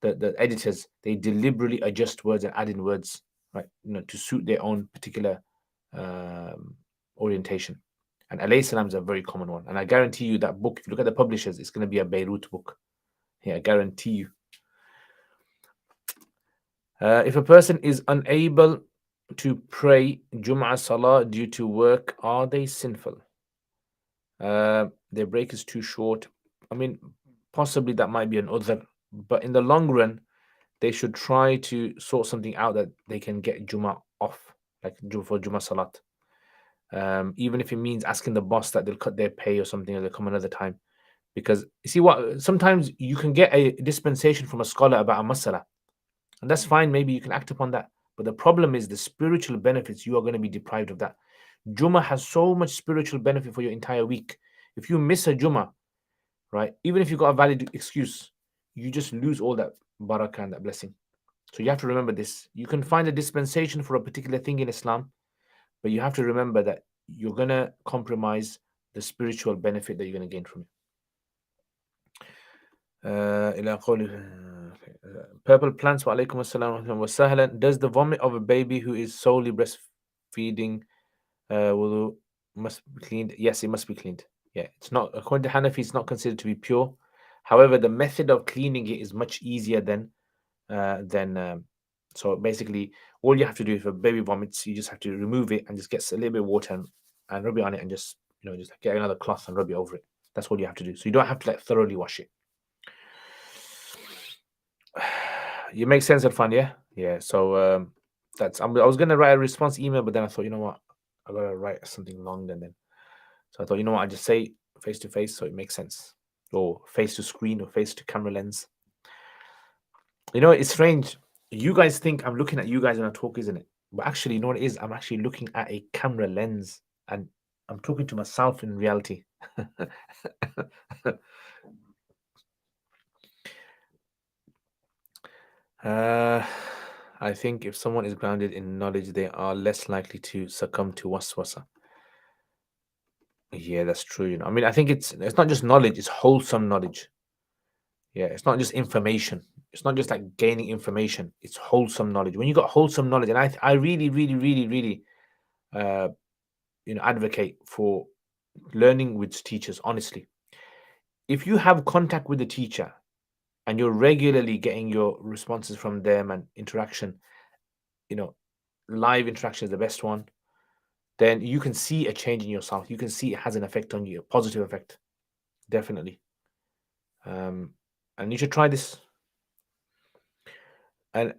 the editors, they deliberately adjust words and add in words, right, to suit their own particular um, orientation. And alayhi salam is a very common one. And I guarantee you that book, if you look at the publishers, it's going to be a Beirut book. Yeah, I guarantee you. If a person is unable to pray Jum'ah Salah due to work, are they sinful? Their break is too short. I mean, possibly that might be an other, but in the long run, they should try to sort something out that they can get Jum'ah off, like for Jum'ah Salat. Even if it means asking the boss that they'll cut their pay or something, or they'll come another time. Because you see what, sometimes you can get a dispensation from a scholar about a masala, and that's fine. Maybe you can act upon that. But the problem is the spiritual benefits, you are going to be deprived of that. Jummah has so much spiritual benefit for your entire week. If you miss a Jummah, right, even if you got a valid excuse, you just lose all that barakah and that blessing. So you have to remember this. You can find a dispensation for a particular thing in Islam, but you have to remember that you're going to compromise the spiritual benefit that you're going to gain from it. Purple plants, wa alaikum assalam wa sahlan. Does the vomit of a baby who is solely breastfeeding wudu must be cleaned? Yes, it must be cleaned. Yeah, it's not, according to Hanafi, it's not considered to be pure. However, the method of cleaning it is much easier than so basically all you have to do if a baby vomits, you just have to remove it and just get a little bit of water and rub it on it, and just just get another cloth and rub it over it. That's all you have to do. So you don't have to like thoroughly wash it. You make sense, Irfan, yeah? Yeah. So I was gonna write a response email, but then I thought, you know what, I gotta write something long, and then so I thought, you know what, I just say face to face so it makes sense. Or face to screen or face to camera lens. It's strange. You guys think I'm looking at you guys when I talk, isn't it? But actually, you know what it is? I'm actually looking at a camera lens, and I'm talking to myself in reality. I think if someone is grounded in knowledge, they are less likely to succumb to waswasa. Yeah, that's true. I mean, I think it's not just knowledge; it's wholesome knowledge. Yeah, it's not just information. It's not just like gaining information. It's wholesome knowledge. When you got wholesome knowledge, and I really, really, really, really, uh, advocate for learning with teachers. Honestly, if you have contact with the teacher and you're regularly getting your responses from them and interaction, live interaction is the best one. Then you can see a change in yourself. You can see it has an effect on you, a positive effect, definitely. And you should try this. And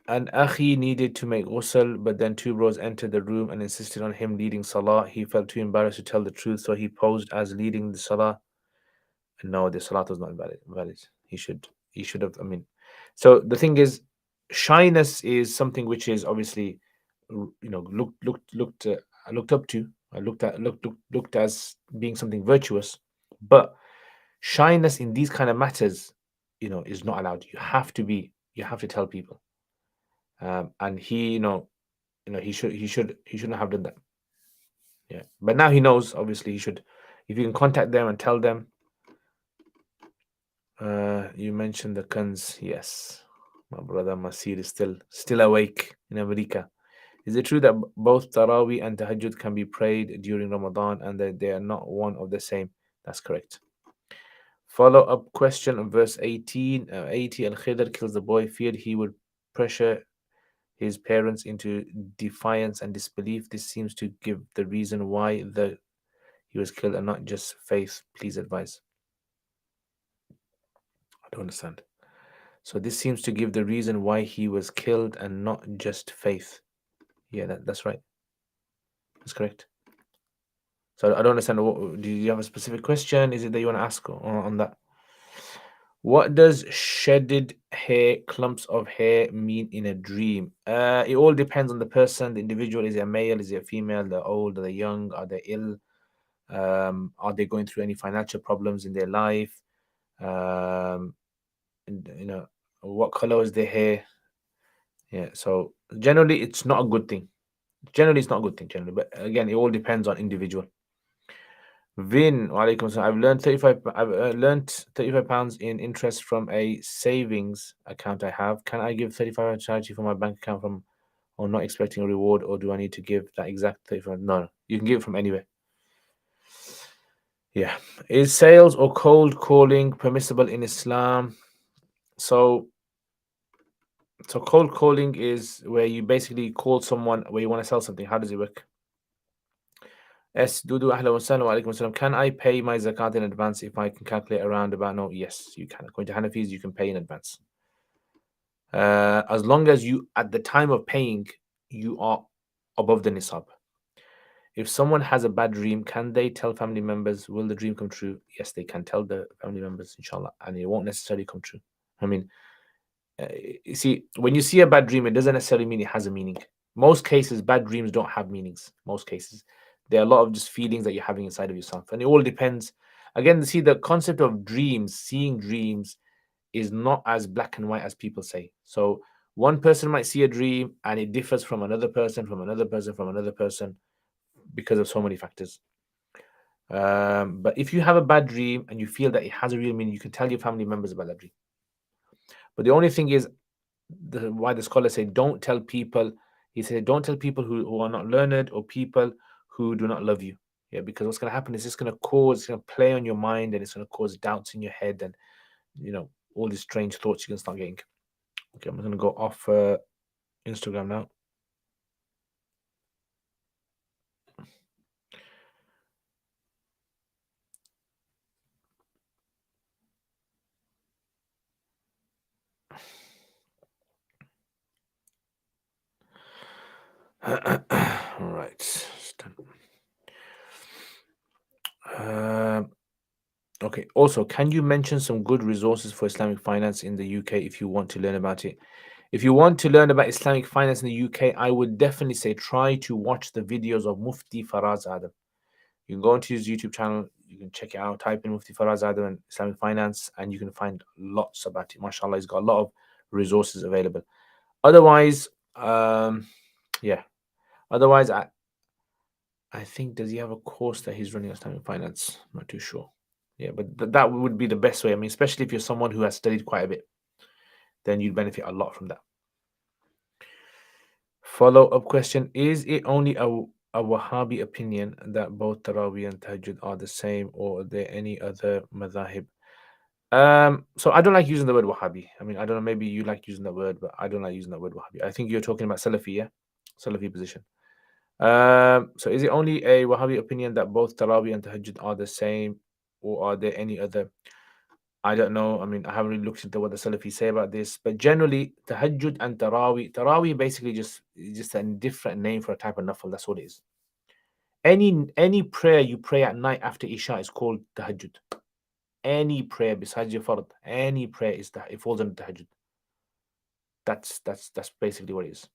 Akhi needed to make ghusl, but then two bros entered the room and insisted on him leading salah. He felt too embarrassed to tell the truth, so he posed as leading the salah. And no, the salah was not valid. He should have. I mean, so the thing is, shyness is something which is obviously, looked up to, looked as being something virtuous, but shyness in these kind of matters, is not allowed. You have to tell people. And he, he shouldn't have done that. Yeah, but now he knows. Obviously, he should. If you can contact them and tell them. You mentioned the Kanz. Yes, my brother Masir is still awake in America. Is it true that both Taraweeh and Tahajjud can be prayed during Ramadan and that they are not one of the same? That's correct. Follow-up question on verse 18. 80, Al-Khidr kills the boy, feared he would pressure his parents into defiance and disbelief. This seems to give the reason why he was killed and not just faith. Please advise. I don't understand. So this seems to give the reason why he was killed and not just faith. Yeah, that's right. That's correct. So I don't understand. Do you have a specific question? Is it that you want to ask on that? What does shedded hair, clumps of hair mean in a dream? It all depends on the person, the individual. Is it a male? Is it a female? They're old? Are they young? Are they ill? Are they going through any financial problems in their life? Um, and, what color is their hair? Yeah. So generally, it's not a good thing. Generally, it's not a good thing. Generally, but again, it all depends on individual. Vin, walaikum salam. I've learned £35 in interest from a savings account I have. Can I give 35 charity from my bank account from or not expecting a reward, or do I need to give that exact 35? No, you can give it from anywhere. Yeah. Is sales or cold calling permissible in Islam? So cold calling is where you basically call someone where you want to sell something. How does it work? S. Dudu, ahla wa sallam wa alaikum assalam. Can I pay my zakat in advance if I can calculate around about? No, yes, you can. According to Hanafis, you can pay in advance. As long as you, at the time of paying, you are above the nisab. If someone has a bad dream, can they tell family members, will the dream come true? Yes, they can tell the family members, inshallah, and it won't necessarily come true. I mean, you see, when you see a bad dream, it doesn't necessarily mean it has a meaning. Most cases, bad dreams don't have meanings. Most cases, there are a lot of just feelings that you're having inside of yourself, and it all depends. Again, see, the concept of dreams, seeing dreams, is not as black and white as people say. So one person might see a dream, and it differs from another person, from another person, from another person, because of so many factors. But if you have a bad dream and you feel that it has a real meaning, you can tell your family members about that dream. But the only thing is, why the scholars say don't tell people. He said don't tell people who are not learned or people who do not love you. Yeah, because what's going to happen is it's going to play on your mind, and it's going to cause doubts in your head, and all these strange thoughts you can start getting. Okay, I'm going to go off Instagram now. All right. Okay. Also, can you mention some good resources for Islamic finance in the UK if you want to learn about it? If you want to learn about Islamic finance in the UK, I would definitely say try to watch the videos of Mufti Faraz Adam. You can go onto his YouTube channel, you can check it out, type in Mufti Faraz Adam and Islamic finance, and you can find lots about it. MashaAllah, he's got a lot of resources available. Otherwise, yeah. Otherwise, I think, does he have a course that he's running on Islamic finance? I'm not too sure. Yeah, but that would be the best way. I mean, especially if you're someone who has studied quite a bit, then you'd benefit a lot from that. Follow-up question: is it only a Wahhabi opinion that both Taraweeh and Tahajjud are the same, or are there any other madhahib? So I don't like using the word Wahhabi. I mean, I don't know, maybe you like using that word, but I don't like using that word Wahhabi. I think you're talking about Salafi, yeah? Salafi position. So is it only a Wahhabi opinion that both Taraweeh and Tahajjud are the same, or are there any other? I don't know. I mean, I haven't really looked into what the Salafi say about this, but generally, Tahajjud and Taraweeh basically just a different name for a type of nafil. That's what it is. Any prayer you pray at night after Isha is called Tahajjud. Any prayer besides your fard, any prayer it falls under Tahajjud. That's basically what it is.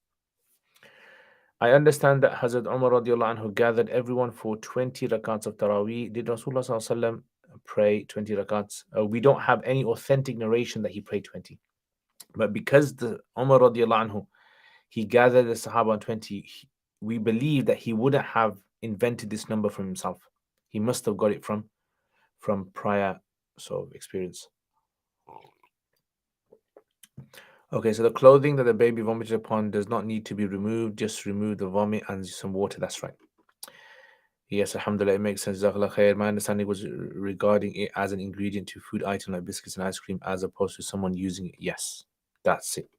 I understand that Hazrat Umar radiallahu anhu gathered everyone for 20 rakats of Taraweeh. Did Rasulullah sallallahu alaihi wasallam pray 20 rakats? We don't have any authentic narration that he prayed 20. But because the Umar radiallahu anhu, he gathered the Sahaba on 20, we believe that he wouldn't have invented this number from himself. He must have got it from prior sort of experience. Okay, so the clothing that the baby vomited upon does not need to be removed. Just remove the vomit and some water. That's right. Yes, alhamdulillah, it makes sense. Jazakallah khair. My understanding was regarding it as an ingredient to food item like biscuits and ice cream, as opposed to someone using it. Yes, that's it.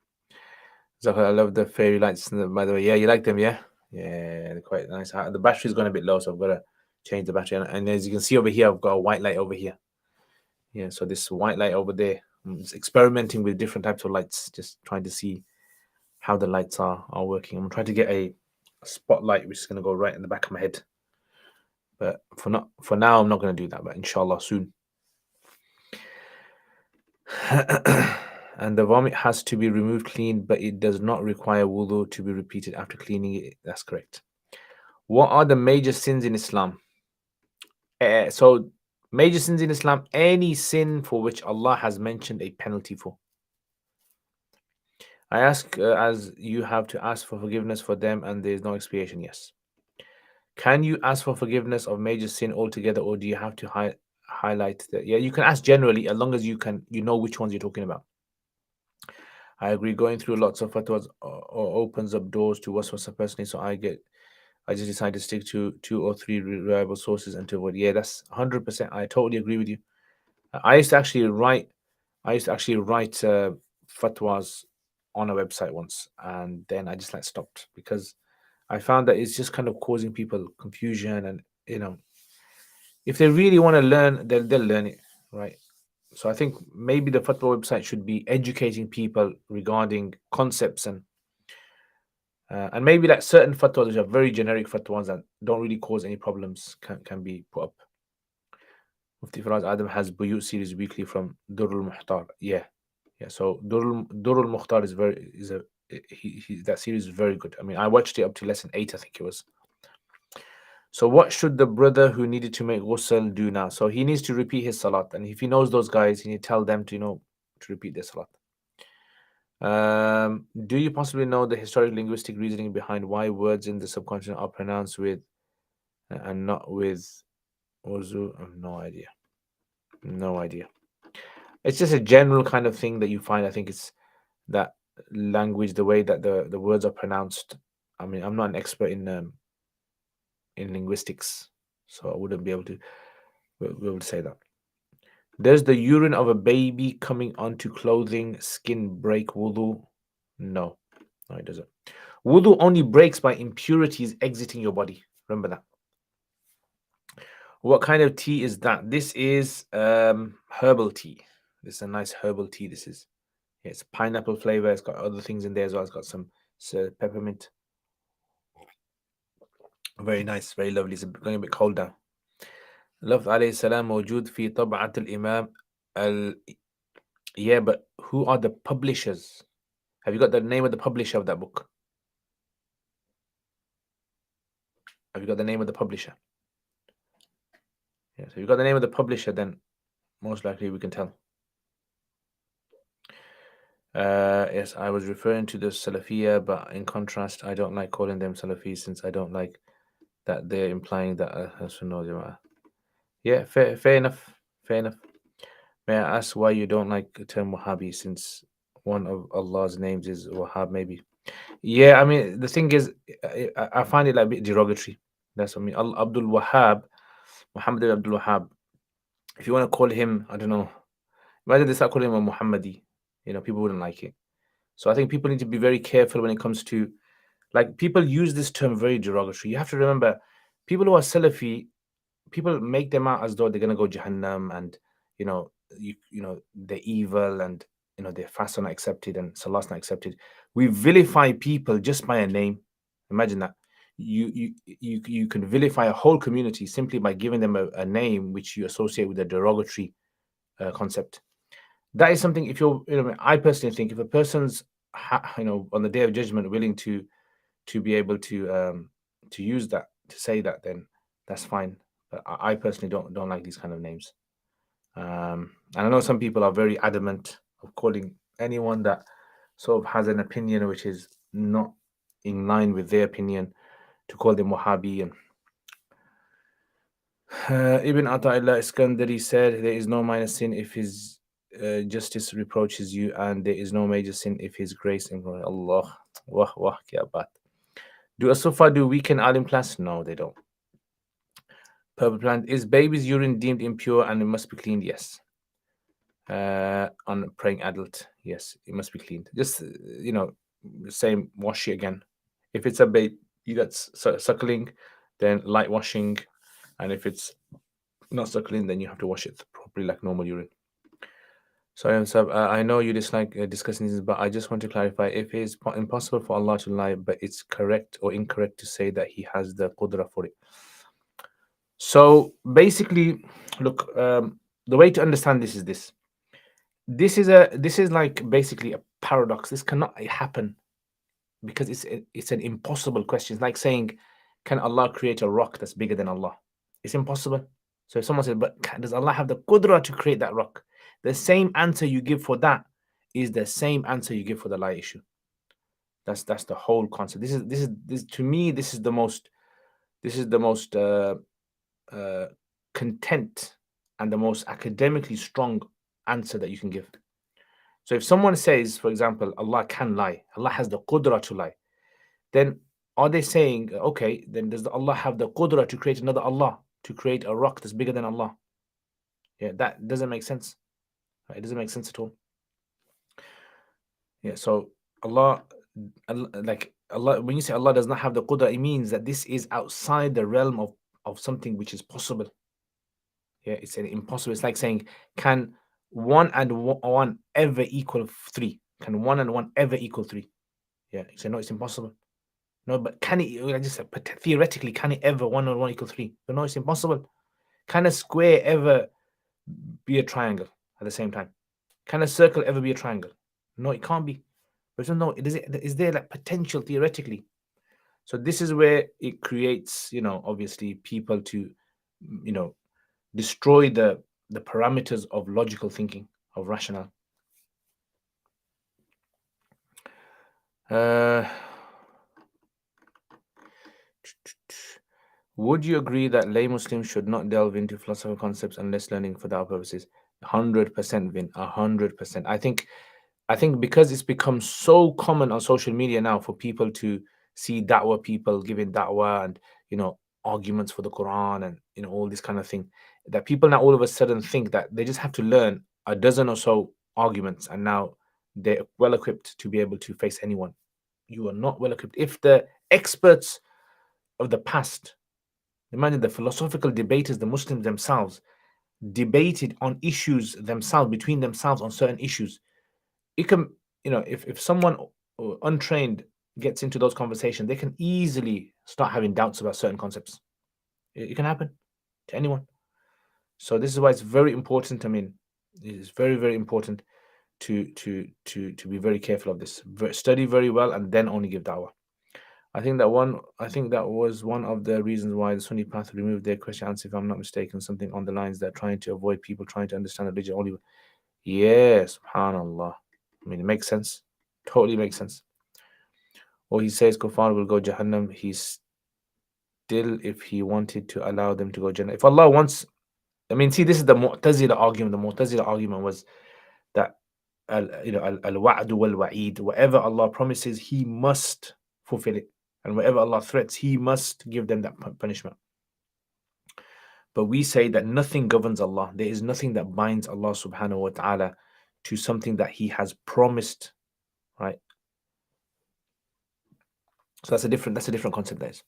Jazakallah, I love the fairy lights, by the way. Yeah, you like them, yeah? Yeah, they're quite nice. The battery's gone a bit low, so I've got to change the battery. And as you can see over here, I've got a white light over here. Yeah, so this white light over there, I'm just experimenting with different types of lights, just trying to see how the lights are working. I'm trying to get a spotlight, which is going to go right in the back of my head. But for now, I'm not going to do that. But inshallah, soon. And the vomit has to be removed clean, but it does not require wudu to be repeated after cleaning it. That's correct. What are the major sins in Islam? So, major sins in Islam, any sin for which Allah has mentioned a penalty for. I ask as you have to ask for forgiveness for them and there is no expiation. Yes. Can you ask for forgiveness of major sin altogether, or do you have to highlight that? Yeah, you can ask generally as long as you know which ones you're talking about. I agree. Going through lots of fatwas or opens up doors to waswasa personally. So I just decided to stick to 2 or 3 reliable sources and to avoid. Yeah, that's 100%. I totally agree with you. I used to actually write fatwas on a website once, and then I just stopped because I found that it's just kind of causing people confusion, and if they really want to learn, they'll learn it, right? So I think maybe the fatwa website should be educating people regarding concepts and maybe certain fatwas which are very generic fatwas that don't really cause any problems can be put up. Mufti Faraz Adam has Buyut series weekly from Durrul Muhtar. Yeah. So Durrul Muhtar that series is very good. I mean, I watched it up to lesson 8, I think it was. So what should the brother who needed to make ghusl do now? So he needs to repeat his salat, and if he knows those guys, he need to tell them to repeat their salat. Do you possibly know the historic linguistic reasoning behind why words in the subcontinent are pronounced with and not with uzu? I have no idea. No idea. It's just a general kind of thing that you find. I think it's that language, the way that the words are pronounced. I mean, I'm not an expert in linguistics, so I wouldn't be able to say that. Does the urine of a baby coming onto clothing, skin break wudu? No, it doesn't. Wudu only breaks by impurities exiting your body. Remember that. What kind of tea is that? This is herbal tea. This is a nice herbal tea. This is. Yeah, it's pineapple flavor. It's got other things in there as well. It's got some peppermint. Very nice, very lovely. It's going a bit cold now. لفظ عليه السلام موجود في طبعة الإمام Yeah, but who are the publishers? Have you got the name of the publisher of that book? Have you got the name of the publisher? Yeah, so if you've got the name of the publisher, then most likely we can tell. Yes, I was referring to the Salafiyya, but in contrast, I don't like calling them Salafi since I don't like that they're implying that Yeah, fair enough. Fair enough. May I ask why you don't like the term Wahhabi since one of Allah's names is Wahhab, maybe? Yeah, I mean, the thing is, I find it a bit derogatory. That's what I mean. Abdul Wahhab, Muhammad ibn Abdul Wahhab, if you want to call him, I don't know, imagine they start calling him a Muhammadi, people wouldn't like it. So I think people need to be very careful when it comes to, people use this term very derogatory. You have to remember, people who are Salafi, people make them out as though they're going to go Jahannam and, they're evil and, their fasts are not accepted and salah's not accepted. We vilify people just by a name. Imagine that. You can vilify a whole community simply by giving them a name which you associate with a derogatory concept. That is something, if you're, I personally think if a person's, on the day of judgment willing to be able to use that, to say that, then that's fine. But I personally don't like these kind of names. And I know some people are very adamant of calling anyone that sort of has an opinion which is not in line with their opinion, to call them Wahhabi. And Ibn Ata'illah Iskandari said, there is no minor sin if his justice reproaches you, and there is no major sin if his grace employs Allah. Wah, kya baat. Do Asufa do weekend alim class? No, they don't. Purple plant. Is baby's urine deemed impure and it must be cleaned? Yes. On a praying adult, yes, it must be cleaned. Just, same, wash it again. If it's a baby that's suckling, then light washing. And if it's not suckling, then you have to wash it properly like normal urine. Sorry, I know you dislike discussing this, but I just want to clarify. If it is impossible for Allah to lie, but it's correct or incorrect to say that He has the qudra for it. So basically, look, the way to understand this is this. This is like basically a paradox. This cannot happen because it's an impossible question. It's like saying, can Allah create a rock that's bigger than Allah? It's impossible. So if someone says, but does Allah have the qudra to create that rock? The same answer you give for that is the same answer you give for the light issue. That's the whole concept. This to me, this is the most uh, content and the most academically strong answer that you can give. So if someone says, for example, Allah can lie, Allah has the qudra to lie, then are they saying, okay, then does Allah have the qudra to create another Allah, to create a rock that's bigger than Allah? Yeah, that doesn't make sense. Right? It doesn't make sense at all. Yeah, so Allah, like Allah, when you say Allah does not have the qudra, it means that this is outside the realm of something which is possible. Yeah, it's an impossible. It's like saying, can one and one ever equal three? Can one and one ever equal three? Yeah, you say no, it's impossible. No, but can it? I just said, but theoretically, can it ever one and one equal three? But no, it's impossible. Can a square ever be a triangle at the same time? Can a circle ever be a triangle? No, it can't be. But no, is there like potential theoretically? So this is where it creates, obviously people to, you know, destroy the parameters of logical thinking, of rational. Would you agree that lay Muslims should not delve into philosophical concepts unless learning for their purposes? 100%, Vin. 100%. I think because it's become so common on social media now for people to see da'wah people giving da'wah and arguments for the Quran and all this kind of thing, that people now all of a sudden think that they just have to learn a dozen or so arguments and now they're well equipped to be able to face anyone. You are not well equipped. If the experts of the past, imagine the philosophical debaters, the Muslims themselves, debated on issues themselves, between themselves on certain issues. It can, if someone untrained gets into those conversations, they can easily start having doubts about certain concepts. It can happen to anyone. So this is why it's very important. I mean, it is very, very important to be very careful of this. Study very well and then only give da'wah. I think that was one of the reasons why the Sunni path removed their question answer, if I'm not mistaken, something on the lines that trying to avoid people trying to understand the religion only. Yeah, subhanallah. I mean, it makes sense. Totally makes sense. Or he says Kufar will go Jahannam. He's still, if he wanted to allow them to go Jannah. If Allah wants, I mean, see, this is the Mu'tazila argument. The Mu'tazila argument was that al-wa'du wal-wa'id, whatever Allah promises, He must fulfill it. And whatever Allah threats, He must give them that punishment. But we say that nothing governs Allah. There is nothing that binds Allah subhanahu wa ta'ala to something that He has promised, right? So that's a different concept, that is.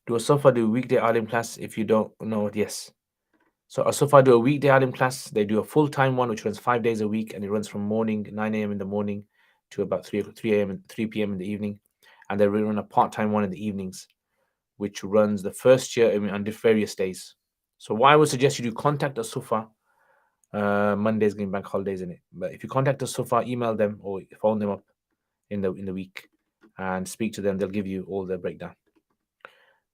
Do a Safa do a weekday alim class? If you don't know it, yes. So a Safa do a weekday alim class. They do a full-time one, which runs 5 days a week, and it runs from morning 9 a.m. in the morning to about 3 a.m. and 3 p.m. in the evening. And they run a part-time one in the evenings, which runs the first year on various days. So what I would suggest you do, contact a Safa. Monday's getting bank holidays in it, but if you contact a Safa, email them or phone them up in the week and speak to them, they'll give you all the breakdown.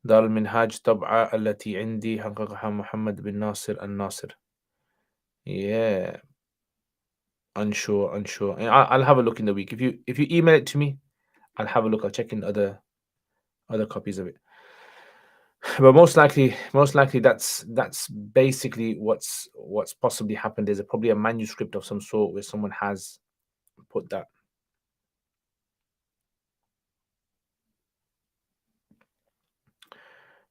دار المنهاج طبعة التي عندي حققها محمد بن ناصر الناصر. Yeah, unsure. I'll have a look in the week. If you email it to me, I'll have a look. I'll check in other copies of it. But most likely that's basically what's possibly happened. There's probably a manuscript of some sort where someone has put that.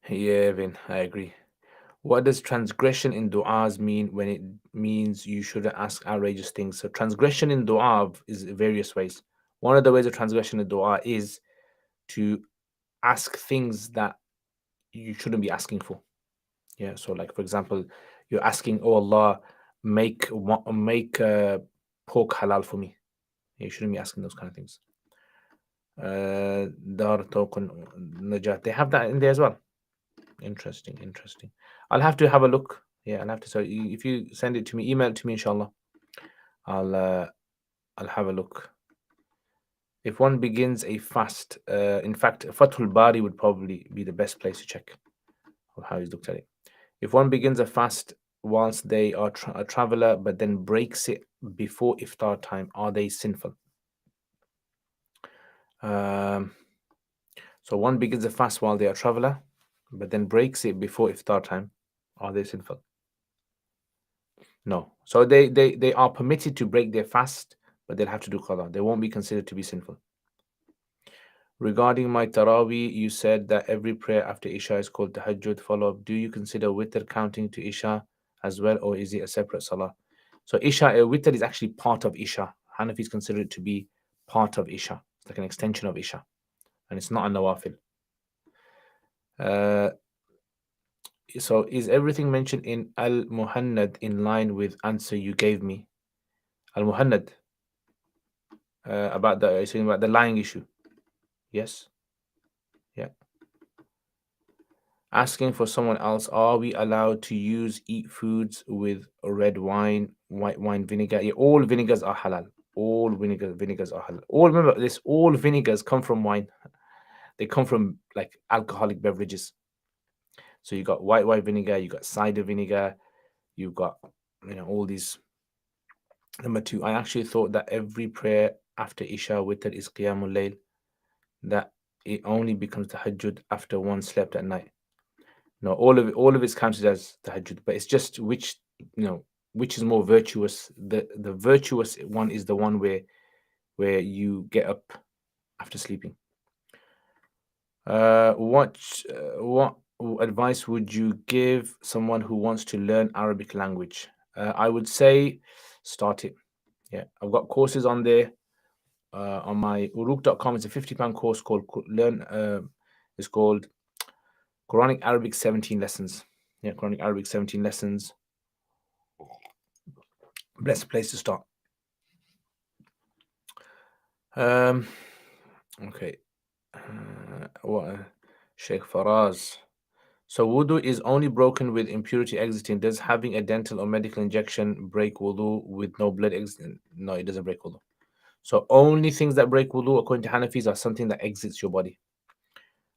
Yeah, Vin, I agree. What does transgression in du'as mean when it means you shouldn't ask outrageous things? So transgression in du'a is various ways. One of the ways of transgression in du'a is to ask things that you shouldn't be asking for. Yeah. So, like for example, you're asking, "Oh Allah, make pork halal for me." You shouldn't be asking those kind of things. Dar token najat. They have that in there as well. Interesting. I'll have to have a look. Yeah, I'll have to. So if you send it to me, email it to me, inshallah. I'll have a look. If one begins a fast, in fact, Fathul Bari would probably be the best place to check how he's looked at it. If one begins a fast whilst they are a traveler, but then breaks it before iftar time, are they sinful? So one begins a fast while they are traveler, but then breaks it before iftar time, are they sinful? No. So they are permitted to break their fast, but they'll have to do qada. They won't be considered to be sinful. Regarding my Taraweeh, you said that every prayer after Isha is called Tahajjud. Follow up. Do you consider witr counting to Isha as well, or is it a separate salah? So Isha, witr is actually part of Isha. Hanafis consider it to be part of Isha. It's like an extension of Isha, and it's not a nawafil. So is everything mentioned in Al-Muhannad in line with answer you gave me? Al-Muhannad, about the lying issue. Yes. Yeah. Asking for someone else, are we allowed to eat foods with red wine, white wine vinegar? Yeah, all vinegars are halal. All vinegars are halal. Remember this, all vinegars come from wine. They come from like alcoholic beverages. So you got white wine vinegar, you got cider vinegar, you've got all these. Number 2, I actually thought that every prayer after Isha witr is Qiyamul Layl, that it only becomes tahajjud after one slept at night. No, all of it's counted as tahajjud, but it's just which is more virtuous. The virtuous one is the one where you get up after sleeping. What advice would you give someone who wants to learn Arabic language? I would say start it. Yeah, I've got courses on there. On my uruk.com, it's a £50 course called it's called Quranic Arabic 17 lessons. Yeah, Quranic Arabic 17 lessons. Best place to start. Okay. Sheikh Faraz. So wudu is only broken with impurity exiting. Does having a dental or medical injection break wudu with no blood exiting? No, it doesn't break wudu. So only things that break wudu according to Hanafis are something that exits your body.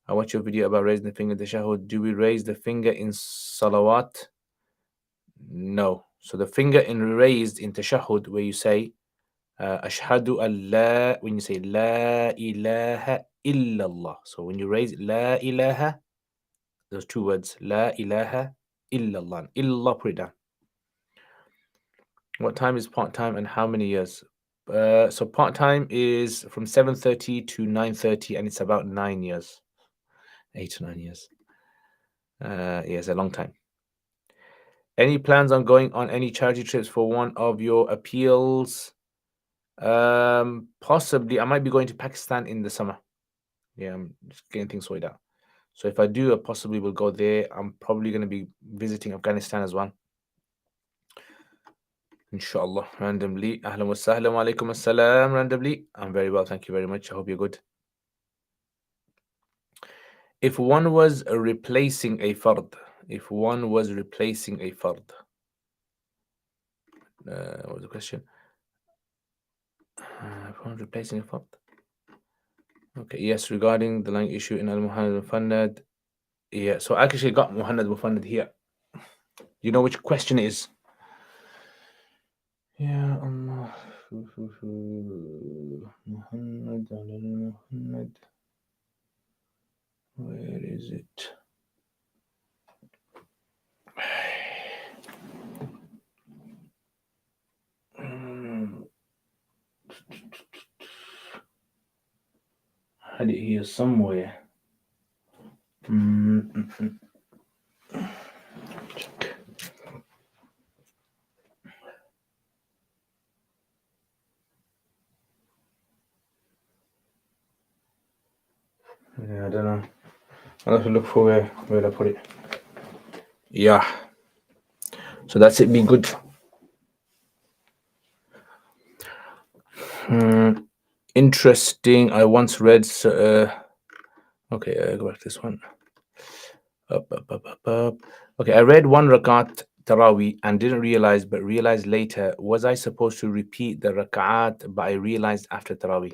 I watched your video about raising the finger in tashahhud. Do we raise the finger in salawat? No. So the finger raised in tashahhud, where you say ashhadu Allah, when you say la ilaha illallah. So when you raise la ilaha, those two words, la ilaha illallah. Illallah, put it down. What time is part-time and how many years? So part-time is from 7:30 to 9:30, and it's about 9 years. 8 to 9 years. Yeah, it's a long time. Any plans on going on any charity trips for one of your appeals? Possibly. I might be going to Pakistan in the summer. Yeah, I'm just getting things sorted out. So if I do, I possibly will go there. I'm probably going to be visiting Afghanistan as well. Inshallah, randomly. Ahlan wa sahlan wa alaikum assalam, randomly. I'm very well, thank you very much. I hope you're good. If one was replacing a fard, what was the question? If one replacing a fard. Okay, yes, regarding the language issue in Al-Muhannad Mufannad. Yeah, so I actually got Muhannad Mufannad here. You know which question it is? Yeah, Muhannad. Where is it? I had it here somewhere. Check. Yeah, I don't know. I'll have to look for where I put it. Yeah. So that's it. Be good. Interesting. I once read. Okay, go back to this one. Up. Okay, I read one rakat Taraweeh and didn't realize, but realized later. Was I supposed to repeat the rakat, but I realized after Taraweeh?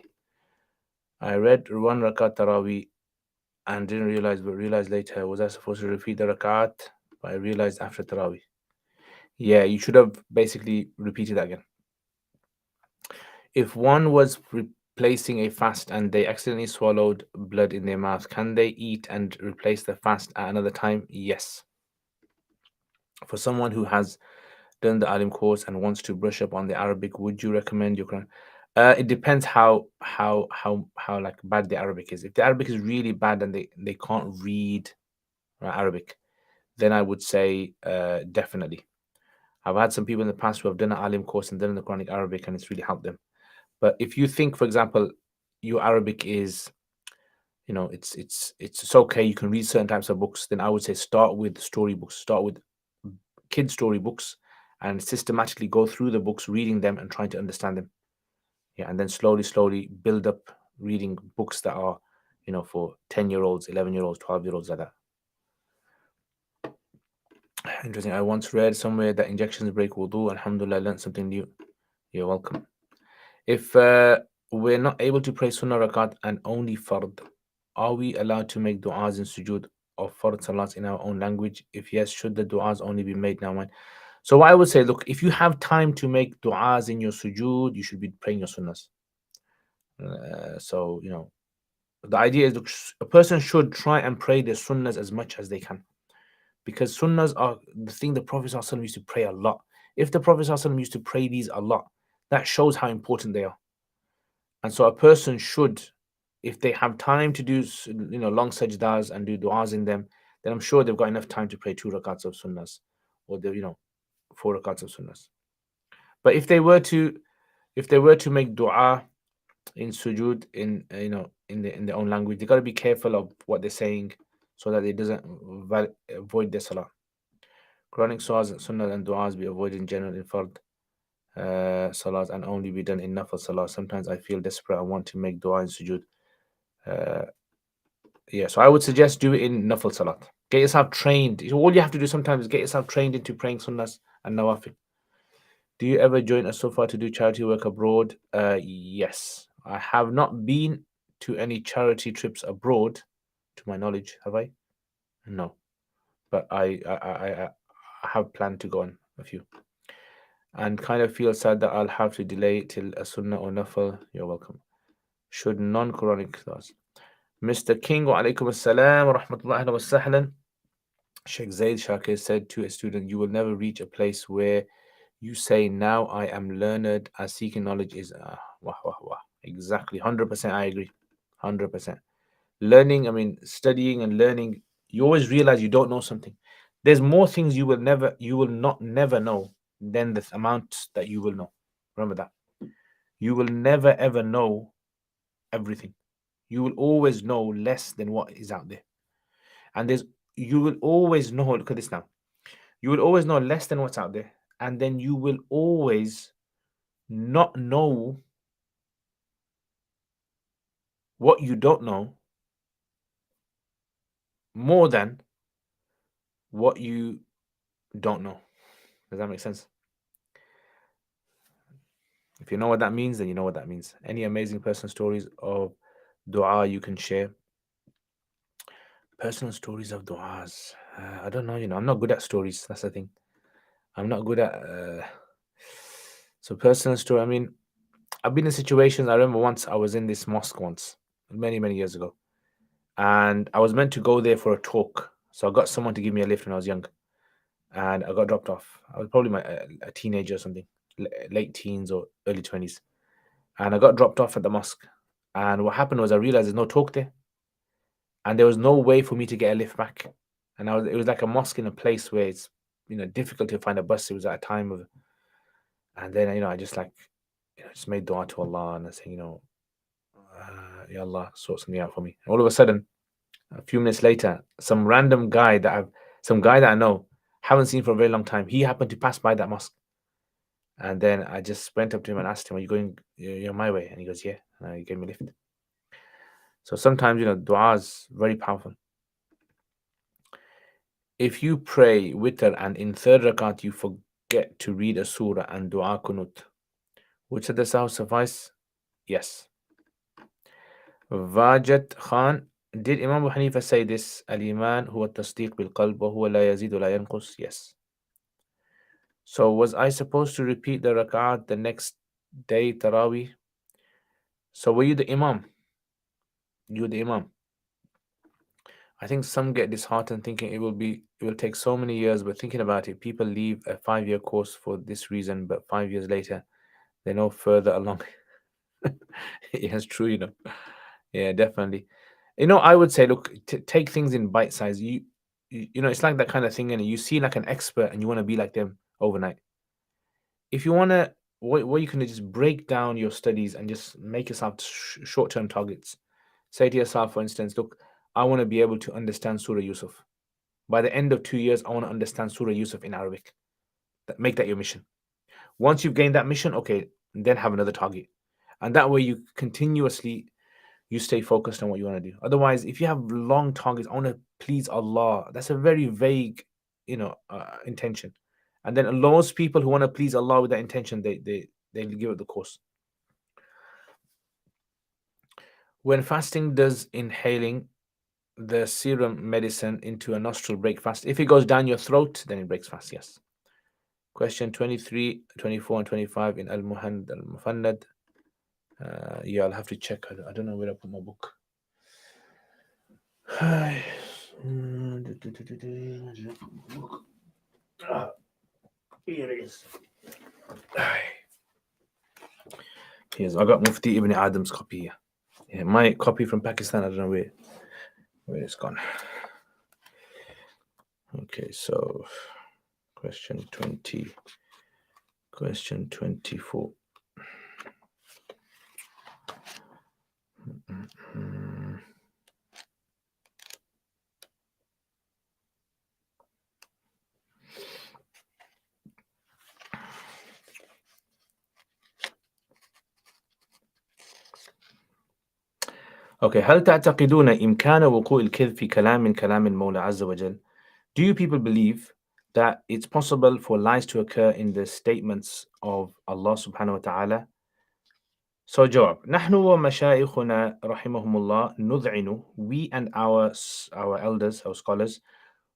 I read one rakat Taraweeh and didn't realize, but realized later. Was I supposed to repeat the rakat, but I realized after Taraweeh? Yeah, you should have basically repeated that again. If one was replacing a fast and they accidentally swallowed blood in their mouth, can they eat and replace the fast at another time? Yes. For someone who has done the alim course and wants to brush up on the Arabic, would you recommend your Quran? It depends how like bad the Arabic is. If the Arabic is really bad and they can't read Arabic, then I would say definitely. I've had some people in the past who have done an alim course and done the Quranic Arabic, and it's really helped them. But if you think, for example, your Arabic is, it's okay, you can read certain types of books, then I would say start with storybooks, start with kid storybooks, and systematically go through the books, reading them and trying to understand them. Yeah, and then slowly build up reading books that are, for 10-year-olds, 11-year-olds, 12-year-olds, like that. Interesting. I once read somewhere that injections break wudu. Alhamdulillah, I learned something new. You're welcome. If we're not able to pray sunnah rakat and only fard, are we allowed to make du'as in sujood of fard salats in our own language? If yes, should the du'as only be made now? So I would say, look, if you have time to make du'as in your sujood, you should be praying your sunnahs. So, the idea is, look, a person should try and pray their sunnahs as much as they can, because sunnahs are the thing the Prophet ﷺ used to pray a lot. If the Prophet ﷺ used to pray these a lot, that shows how important they are. And so a person should, if they have time to do, long sajdas and do du'as in them, then I'm sure they've got enough time to pray 2 rakats of sunnahs, or 4 rakats of sunnahs. But if they were to make du'a in sujood in their own language, they got to be careful of what they're saying so that it doesn't avoid their salah. Quranic surahs and sunnah and du'as be avoided in general in fard salahs and only be done in nafal salah. Sometimes I feel desperate. I want to make du'a in sujood. Yeah, so I would suggest do it in nafal salat. Get yourself trained. All you have to do sometimes is get yourself trained into praying sunnahs and nawafil. Do you ever join a sofa to do charity work abroad? Yes. I have not been to any charity trips abroad, to my knowledge. Have I? No. But I have planned to go on a few. And kind of feel sad that I'll have to delay till a sunnah or nafal. You're welcome. Should non-Quranic class. Mr. King, wa alaikum assalam wa rahmatullahi wa sahlan. Sheikh Zaid Shakir said to a student, you will never reach a place where you say, now I am learned, as seeking knowledge is wah, wah, wah. Exactly. 100% I agree. 100%. Learning, I mean, studying and learning, you always realize you don't know something. There's more things you will never know than the amount that you will know. Remember that. You will never ever know everything. You will always know less than what is out there. And you will always know, look at this now. You will always know less than what's out there. And then you will always not know what you don't know more than what you don't know. Does that make sense? If you know what that means, then you know what that means. Any amazing personal stories of dua you can share? Personal stories of duas. I don't know, I'm not good at stories. That's the thing. I'm not good at. So, personal story, I mean, I've been in situations. I remember once I was in this mosque once, many, many years ago. And I was meant to go there for a talk. So I got someone to give me a lift when I was young. And I got dropped off. I was probably a teenager or something, late teens or early 20s. And I got dropped off at the mosque. And what happened was I realized there's no talk there. And there was no way for me to get a lift back. And it was like a mosque in a place where it's, difficult to find a bus. It was at a time of, and then, I just just made dua to Allah and I said, Ya Allah, sort something out for me. And all of a sudden, a few minutes later, some guy that I know, haven't seen for a very long time, he happened to pass by that mosque. And then I just went up to him and asked him, are you going my way? And he goes, yeah. And he gave me a lift. So sometimes, dua is very powerful. if you pray witr and in third rakat you forget to read a surah and dua kunut, would the sahu suffice? Yes. Vajat Khan, did Imam Abu Hanifa say this? Al-Iman huwa tasdiq bil qalb wa huwa la yazid wa la yanqus? Yes. So was I supposed to repeat the rak'at the next day, Taraweeh? So were you the Imam? You the Imam. I think some get disheartened thinking it will take so many years, but thinking about it, people leave a 5-year course for this reason, but 5 years later, they're no further along. Yes, true, Yeah, definitely. I would say, look, take things in bite size. It's like that kind of thing, and you see like an expert and you want to be like them overnight. If you want to, what you can do is just break down your studies and just make yourself short-term targets. Say to yourself, for instance, look, I want to be able to understand Surah Yusuf. By the end of 2 years, I want to understand Surah Yusuf in Arabic. Make that your mission. Once you've gained that mission, okay, then have another target. And that way you continuously stay focused on what you want to do. Otherwise, if you have long targets, I want to please Allah, that's a very vague, intention. And then most people who want to please Allah with that intention, they give it the course. When fasting, does inhaling the serum medicine into a nostril break fast? If it goes down your throat, then it breaks fast, yes. Question 23, 24, and 25 in Al-Mufannad. Yeah, I'll have to check. I don't know where I put my book. Here it is. Here's, I got Mufti Ibn Adam's copy here. Yeah, my copy from Pakistan, I don't know where it's gone. Okay, so question 20. Question 24. Okay, هل تعتقدون إمكان وقوع الكذب في كلام من كلام المولى عز وجل? Do you people believe that it's possible for lies to occur in the statements of Allah subhanahu wa ta'ala? So جواب نحن ومشايخنا رحمهم الله نذعن, we and our elders, our scholars,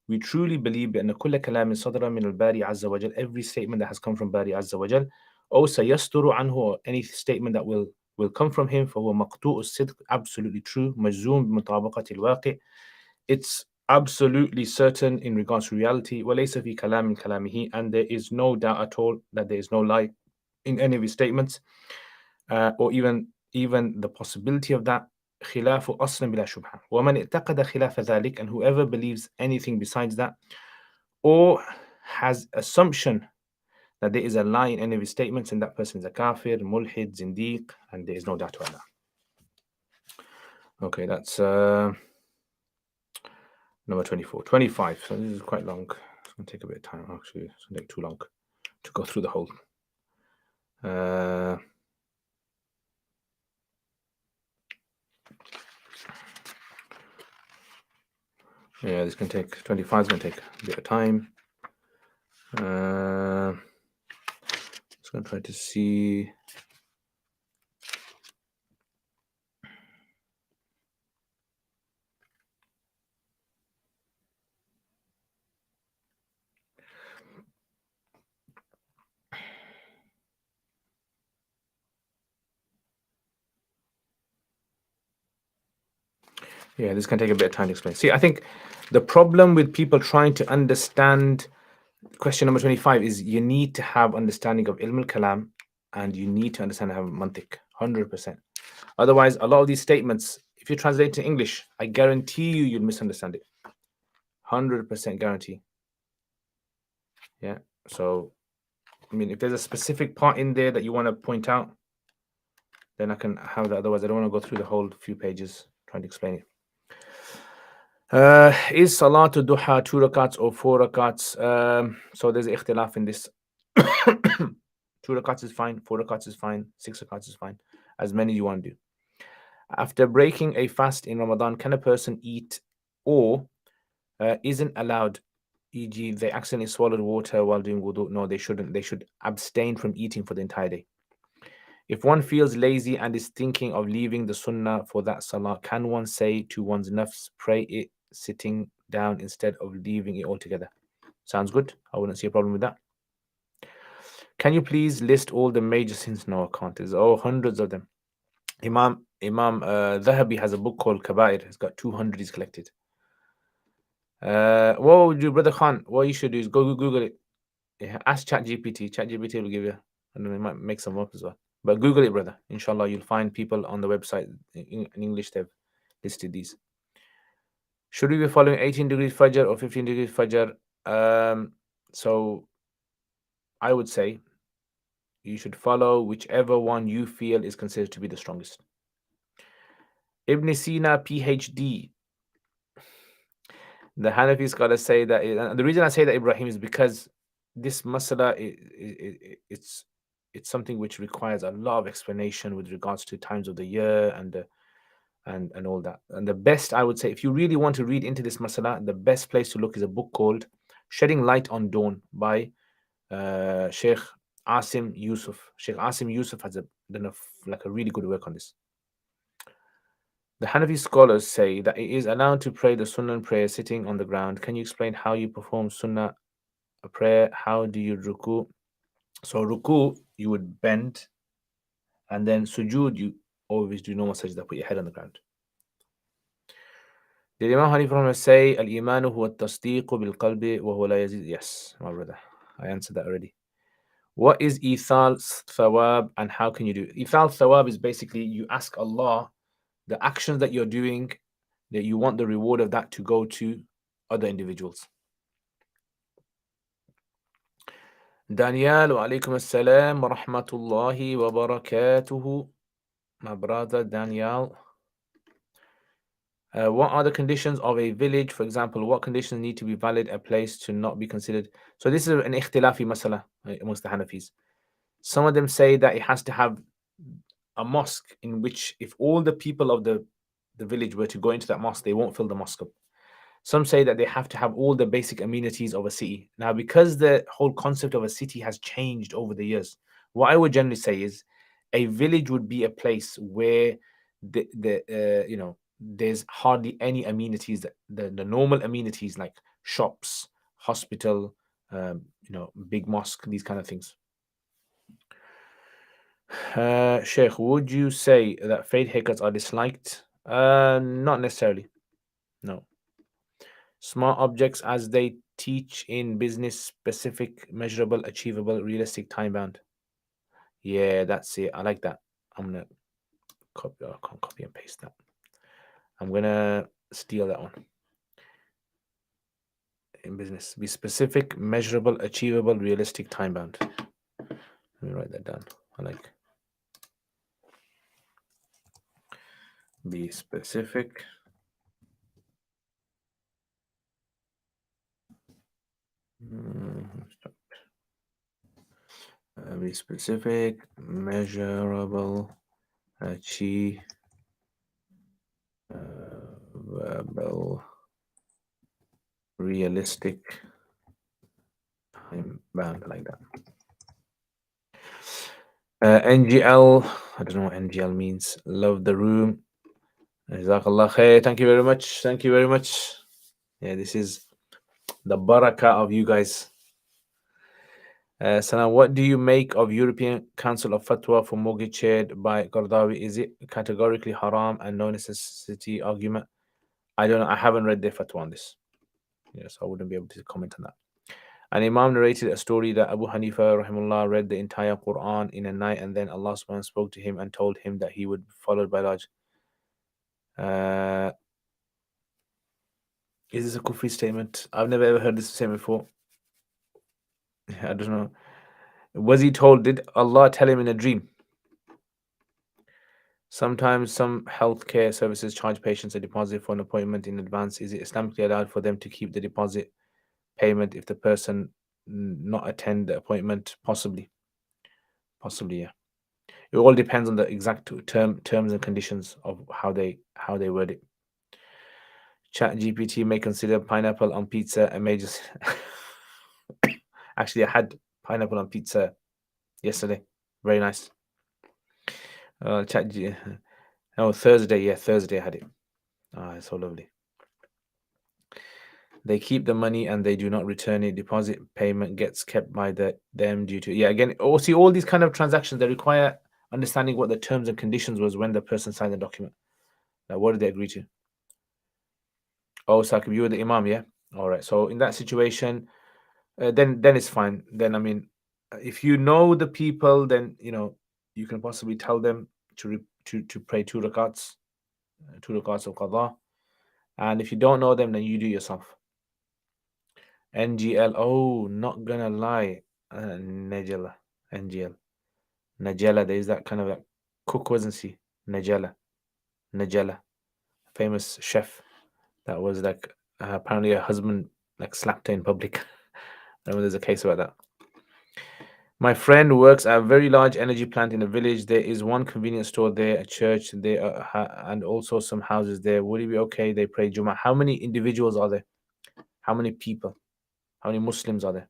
we truly believe بأن كل كلام صدر من الباري عز وجل, every statement that has come from Bari عز وجل, أو سيصدر عنه, or any statement that will come from him, فهو مقطوع الصدق, absolutely true, مجزوم بمطابقة الواقع, it's absolutely certain in regards to reality, وليس في كلام من كلامه, and there is no doubt at all that there is no lie in any of his statements, or even the possibility of that. خلاف أصلا بلا شبهة. ومن اعتقد خلاف ذلك, and whoever believes anything besides that, or has assumption that there is a lie in any of his statements, and that person is a kafir, mulhid, zindiq, and there is no doubt about that. Okay, that's number 24. 25. So this is quite long. It's going to take a bit of time, actually. It's going to take too long to go through the whole. Yeah, this can take 25. Is going to take a bit of time. Just going to try to see. Yeah, this can take a bit of time to explain. See, I think the problem with people trying to understand question number 25 is you need to have understanding of ilm al-kalam, and you need to understand how mantiq, 100%. Otherwise, a lot of these statements, if you translate to English, I guarantee you'll misunderstand it. 100% guarantee. Yeah. So, I mean, if there's a specific part in there that you want to point out, then I can have that. Otherwise, I don't want to go through the whole few pages trying to explain it. Is Salatul Duha 2 rakats or 4 rakats? So there's ikhtilaf in this. 2 rakats is fine, 4 rakats is fine, 6 rakats is fine, as many you want to do. After breaking a fast in Ramadan, can a person eat, or isn't allowed e.g., they accidentally swallowed water while doing wudu. No, they shouldn't. They should abstain from eating for the entire day. If one feels lazy and is thinking of leaving the sunnah for that salah, can one say to one's nafs, pray it sitting down instead of leaving it altogether? Sounds good. I wouldn't see a problem with that. Can you please list all the major sins? No, I can't. There's hundreds of them. Imam Dhahabi has a book called Kabair. It's got 200 he's collected. What would you, Brother Khan? What you should do is go Google it. Yeah, ask ChatGPT. ChatGPT will give you. I don't know, it might make some up as well. But Google it, brother. Inshallah, you'll find people on the website in English. They've listed these. Should we be following 18 degrees Fajr or 15 degrees Fajr? So I would say you should follow whichever one you feel is considered to be the strongest. Ibn Sina, PhD. The Hanafi scholars say that, and the reason I say that, Ibrahim, is because this masala, it's something which requires a lot of explanation with regards to times of the year and all that. And the best, I would say, if you really want to read into this masala, the best place to look is a book called Shedding Light on Dawn by Sheikh Asim Yusuf. Sheikh Asim Yusuf has done a really good work on this. The Hanafi scholars say that it is allowed to pray the Sunnah prayer sitting on the ground. Can you explain how you perform Sunnah prayer? How do you ruku? So ruku, you would bend, and then sujood, you always do normal sajda, put your head on the ground. Did Imam Hanifa say al-imanu huwa at-tasdiqu bil-qalbi wa huwa la yazid? Yes, my brother. I answered that already. What is ithal thawab and how can you do it? Ithal thawab is basically you ask Allah the actions that you're doing, that you want the reward of that to go to other individuals. Daniel, wa alaikum assalam wa rahmatullahi wa barakatuhu. My brother Daniel. What are the conditions of a village? For example, what conditions need to be valid a place to not be considered? So this is an ikhtilafi masala amongst the Hanafis. Some of them say that it has to have a mosque in which if all the people of the village were to go into that mosque, they won't fill the mosque up. Some say that they have to have all the basic amenities of a city. Now, because the whole concept of a city has changed over the years, what I would generally say is a village would be a place where there's hardly any amenities, the normal amenities like shops, hospital, big mosque, these kind of things. Sheikh, would you say that fade haircuts are disliked? Not necessarily. No. Smart objects as they teach in business, specific, measurable, achievable, realistic, time bound. Yeah, that's it. I like that. I'm gonna copy. I can't copy and paste that. I'm gonna steal that one. In business, be specific, measurable, achievable, realistic, time bound. Let me write that down. I like. Be specific. Be specific, measurable, achievable, realistic, time bound. I like that. NGL, I don't know what NGL means. Love the room. Jazakallah khair. Thank you very much. Thank you very much. Yeah, this is the barakah of you guys. Sana, what do you make of European Council of Fatwa for mortgage shared by Qardawi? Is it categorically haram and no necessity argument? I don't know. I haven't read their fatwa on this. Yes, I wouldn't be able to comment on that. An Imam narrated a story that Abu Hanifa rahimahullah read the entire Quran in a night, and then Allah subhanahu spoke to him and told him that he would be followed by large. Is this a Kufri statement? I've never ever heard this statement before. I don't know. Was he told? Did Allah tell him in a dream? Sometimes some healthcare services charge patients a deposit for an appointment in advance. Is it Islamically allowed for them to keep the deposit payment if the person not attend the appointment? Possibly, yeah. It all depends on the exact terms and conditions of how they word it. Chat GPT may consider pineapple on pizza a major. Actually, I had pineapple on pizza yesterday. Very nice. Oh, Thursday. Yeah, Thursday I had it. It's so lovely. They keep the money and they do not return it. Deposit payment gets kept by them due to again. See, all these kind of transactions, they require understanding what the terms and conditions was when the person signed the document. Like, what did they agree to? Oh, Sakib, you were the imam, yeah. All right. So in that situation, then it's fine. Then I mean, if you know the people, then you can possibly tell them to pray 2 rakats of qadha. And if you don't know them, then you do yourself. NGL. Oh, not gonna lie. Najala. NGL. Najala. There's that kind of like cook, wasn't she? Najala. Famous chef. That was like apparently her husband like slapped her in public. I remember there's a case about that. My friend works at a very large energy plant in a village. There is one convenience store there, a church there, and also some houses there. Would it be okay? They pray Jummah. How many individuals are there? How many people? How many Muslims are there?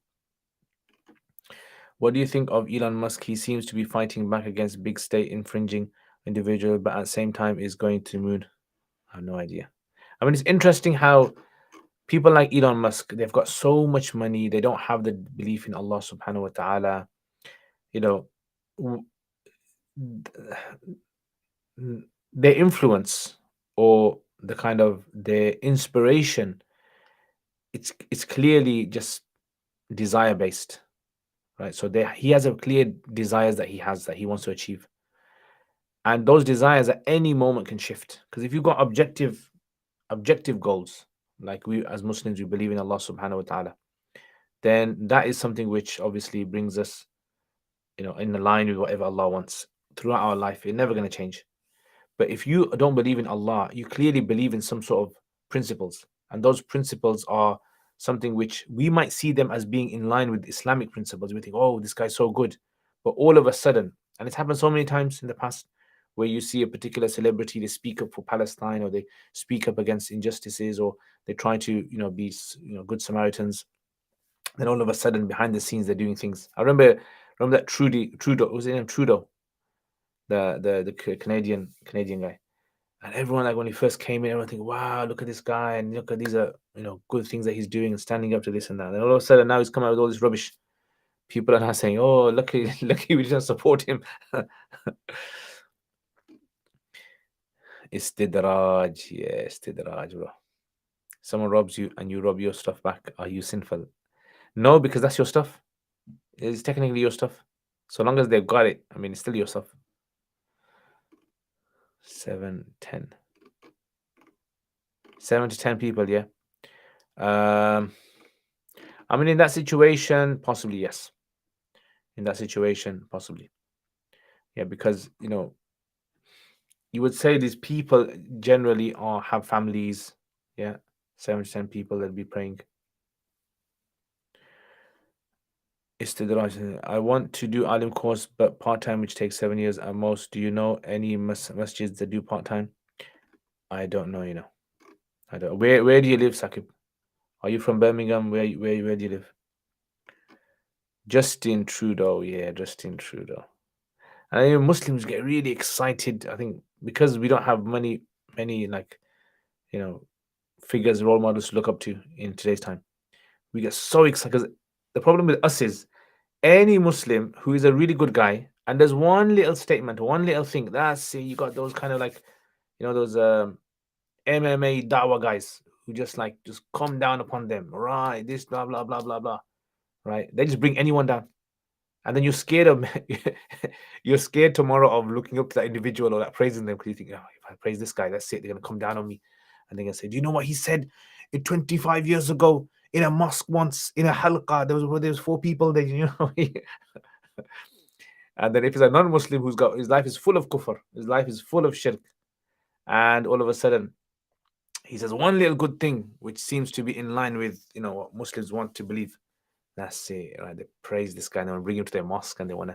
What do you think of Elon Musk? He seems to be fighting back against big state infringing individual, but at the same time is going to the moon. I have no idea. I mean, it's interesting how people like Elon Musk, they've got so much money, they don't have the belief in Allah subhanahu wa ta'ala. Their influence or the kind of their inspiration, it's clearly just desire based, right? So he has a clear desires that he wants to achieve, and those desires at any moment can shift. Because if you've got objective goals, like we as Muslims, we believe in Allah subhanahu wa ta'ala, then that is something which obviously brings us in line with whatever Allah wants throughout our life. It's never going to change. But if you don't believe in Allah, you clearly believe in some sort of principles. And those principles are something which we might see them as being in line with Islamic principles. We think, oh, this guy's so good. But all of a sudden, and it's happened so many times in the past, where you see a particular celebrity, they speak up for Palestine, or they speak up against injustices, or they try to, be, good Samaritans. Then all of a sudden, behind the scenes, they're doing things. I remember that Trudeau, was his name Trudeau? The Canadian guy, and everyone, like, when he first came in, everyone think, wow, look at this guy, and look at these are good things that he's doing and standing up to this and that. And all of a sudden now he's come out with all this rubbish. People are now saying, oh, lucky we didn't support him. Istidraj, yeah, istidraj, bro. Someone robs you and you rob your stuff back. Are you sinful? No, because that's your stuff. It's technically your stuff. So long as they've got it, I mean, it's still your stuff. 7 to 10 people, yeah. I mean, in that situation, possibly yes. In that situation, possibly, yeah, because you would say these people generally have families, yeah. 7 to 10 people that'll be praying. Istidraj. I want to do alim course, but part time, which takes 7 years at most. Do you know any masjids that do part time? I don't know. I don't. Where do you live, Sakib? Are you from Birmingham? Where do you live? Justin Trudeau, yeah, Justin Trudeau. And Muslims get really excited, I think, because we don't have many like figures, role models to look up to in today's time. We get so excited because the problem with us is any Muslim who is a really good guy and there's one little statement, one little thing, that's it. You got those kind of like those MMA dawah guys who just come down upon them, right? This blah blah blah blah blah, right? They just bring anyone down. And then you're scared of you're scared tomorrow of looking up to that individual or praising them, because you think, oh, if I praise this guy, that's it. They're gonna come down on me, and they're gonna say, do you know what he said 25 years ago in a mosque once in a halqa? There was 4 people there, And then if it's a non-Muslim who's got his life is full of kufr, his life is full of shirk, and all of a sudden he says one little good thing which seems to be in line with what Muslims want to believe. That's it, right? They praise this guy and they bring him to their mosque and they want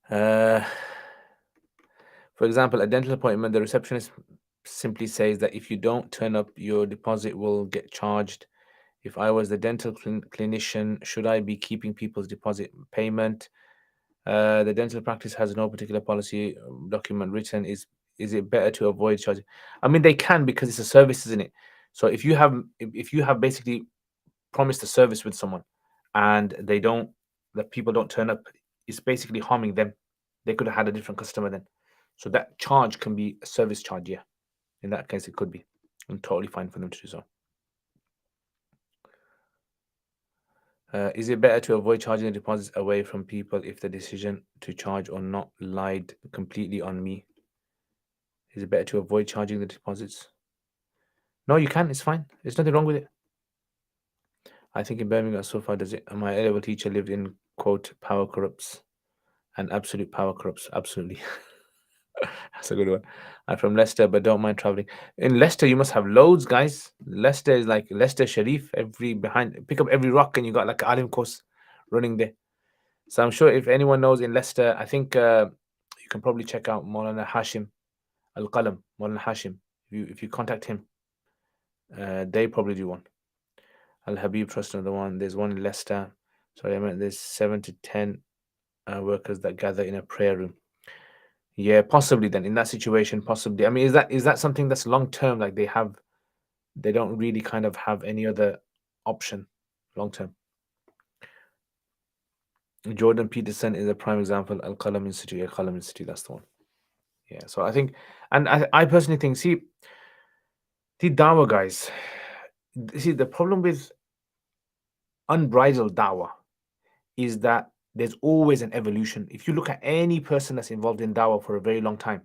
to. For example, a dental appointment, the receptionist simply says that if you don't turn up, your deposit will get charged. If I was the dental clinician, should I be keeping people's deposit payment? The dental practice has no particular policy document written. Is it better to avoid charging? I mean, they can, because it's a service, isn't it? So if you have basically promised a service with someone and the people don't turn up, it's basically harming them. They could have had a different customer then. So that charge can be a service charge, yeah. In that case, it could be. I'm totally fine for them to do so. Is it better to avoid charging the deposits away from people if the decision to charge or not lied completely on me? Is it better to avoid charging the deposits? No, you can. It's fine. There's nothing wrong with it. I think in Birmingham so far does it. My A-level teacher lived in, quote, power corrupts, and absolute power corrupts. Absolutely. That's a good one. I'm from Leicester, but don't mind traveling. In Leicester, you must have loads, guys. Leicester is like Leicester Sharif. Pick up every rock, and you got like an alim course running there. So I'm sure if anyone knows in Leicester, I think you can probably check out Maulana Hashim Al Qalam, Maulana Hashim. If you contact him, they probably do one. Al Habib Trust, another one. There's one in Leicester. Sorry, I meant there's 7 to 10 workers that gather in a prayer room. Yeah, possibly then in that situation, possibly. I mean, is that something that's long term? Like they don't really kind of have any other option long term. Jordan Peterson is a prime example. Al Qalam Institute, Al Qalam Institute, that's the one. Yeah, so I think, and I personally think, see, the dawah guys, see, the problem with unbridled dawah is that there's always an evolution. If you look at any person that's involved in dawah for a very long time,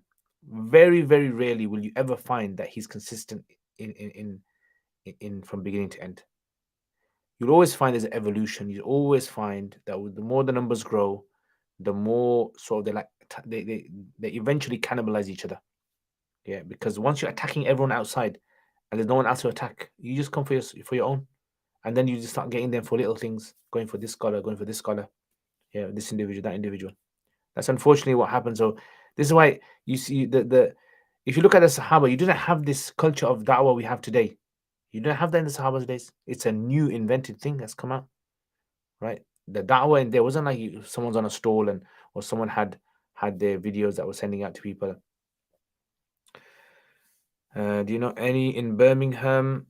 very, very rarely will you ever find that he's consistent in from beginning to end. You'll always find there's an evolution. You'll always find that the more the numbers grow, the more sort of they eventually cannibalize each other. Yeah, because once you're attacking everyone outside and there's no one else to attack, you just come for your own, and then you just start getting them for little things, going for this scholar, going for this scholar, yeah, this individual, that individual. That's unfortunately what happens. So this is why you see the if you look at the Sahaba, you didn't have this culture of da'wah we have today. You didn't have that in the Sahaba's days. It's a new invented thing that's come out, right? The da'wah, and there wasn't like someone's on a stall or someone had their videos that were sending out to people. Do you know any in Birmingham?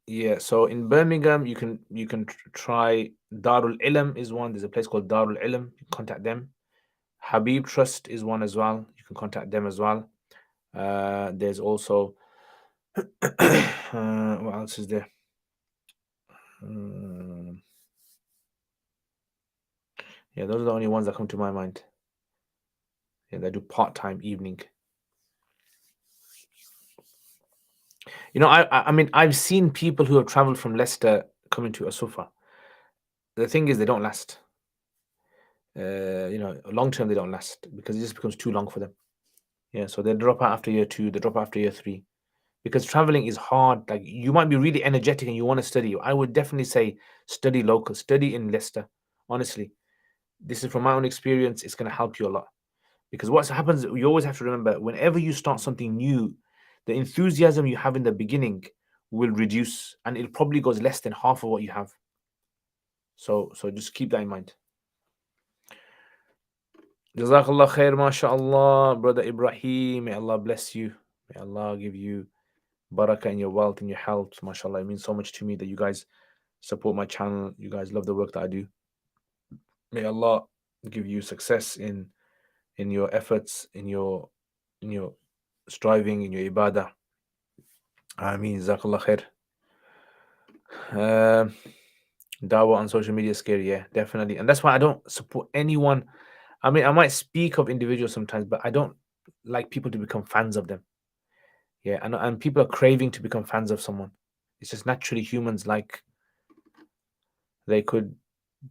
Yeah, so in Birmingham, you can try Darul Ilm is one. There's a place called Darul Ilm. You can contact them. Habib Trust is one as well. You can contact them as well. There's also what else is there? Yeah, those are the only ones that come to my mind. Yeah, they do part-time evening. You know, I mean, I've seen people who have traveled from Leicester coming to Asufa. The thing is, they don't last. You know, long term they don't last because it just becomes too long for them. Yeah, so they drop out after year 2, they drop out after year 3. Because traveling is hard. Like, you might be really energetic and you want to study. I would definitely say study local, study in Leicester. Honestly, this is from my own experience. It's going to help you a lot. Because what happens, you always have to remember, whenever you start something new, the enthusiasm you have in the beginning will reduce, and it probably goes less than half of what you have. So just keep that in mind. Jazakallah khair, mashallah, brother Ibrahim. May Allah bless you. May Allah give you barakah in your wealth and your health. Mashallah, it means so much to me that you guys support my channel. You guys love the work that I do. May Allah give you success in your efforts, in your striving, in your ibadah. Ameen. Jazakallah khair. Dawah on social media is scary, yeah, definitely. And that's why I don't support anyone. I mean, I might speak of individuals sometimes, but I don't like people to become fans of them. Yeah, and people are craving to become fans of someone. It's just naturally humans like. They could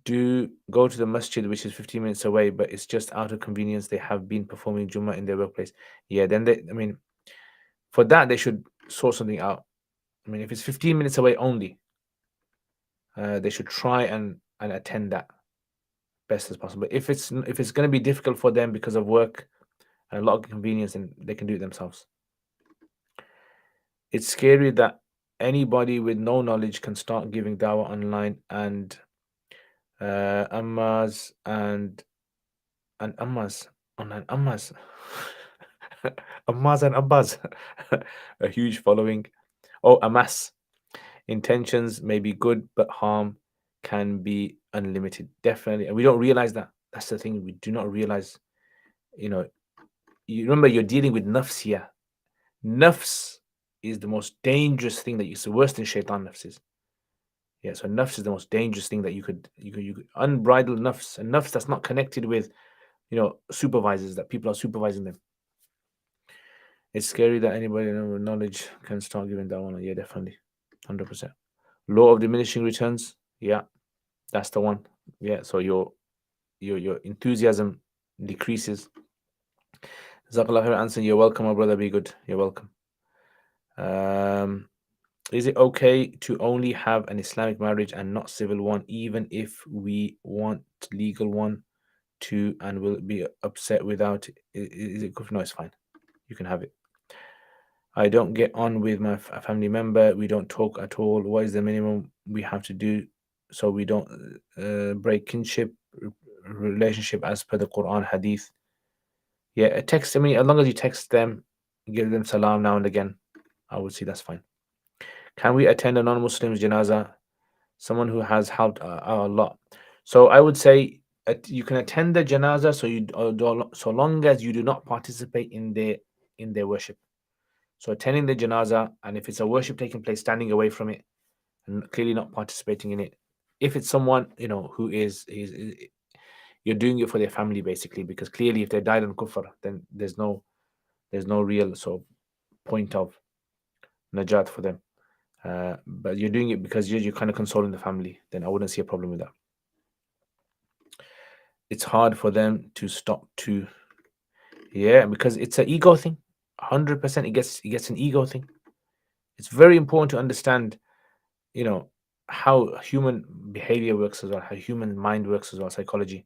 go to the masjid, which is 15 minutes away, but it's just out of convenience. They have been performing Jummah in their workplace. Yeah, then I mean, for that, they should sort something out. I mean, if it's 15 minutes away only, they should try and attend that best as possible. If it's going to be difficult for them because of work, and a lot of convenience, and they can do it themselves. It's scary that anybody with no knowledge can start giving dawah online, and ammas and ammas online ammas ammas and abbas a huge following. Oh, amass. Intentions may be good, but harm can be unlimited. Definitely. And we don't realize that. That's the thing. We do not realize, you know, you remember you're dealing with nafs here. Nafs is the most dangerous thing that it's worse than shaitan nafs is. Yeah, so nafs is the most dangerous thing that you could unbridled nafs, and nafs that's not connected with, supervisors, that people are supervising them. It's scary that anybody with knowledge can start giving that one. Yeah, definitely. 100%. Law of diminishing returns. Yeah, that's the one. Yeah, so your enthusiasm decreases. Jazakallah khair, answer. You're welcome, my brother. Be good. You're welcome. Is it okay to only have an Islamic marriage and not civil one, even if we want legal one too, and will be upset without it? Is it good? No, it's fine. You can have it. I don't get on with my family member. We don't talk at all. What is the minimum we have to do so we don't break kinship relationship as per the Quran Hadith? Yeah, a text. I mean, as long as you text them, give them salam now and again, I would say that's fine. Can we attend a non-Muslim's janazah? Someone who has helped out a lot. So I would say you can attend the janazah, so long as you do not participate in their worship. So attending the janazah, and if it's a worship taking place, standing away from it and clearly not participating in it. If it's someone who is you're doing it for their family basically, because clearly if they died on kufr, then there's no real sort of point of najat for them. But you're doing it because you're kind of consoling the family, then I wouldn't see a problem with that. It's hard for them to stop too. Yeah, because it's an ego thing. 100% it gets an ego thing. It's very important to understand, how human behavior works as well, how human mind works as well, psychology.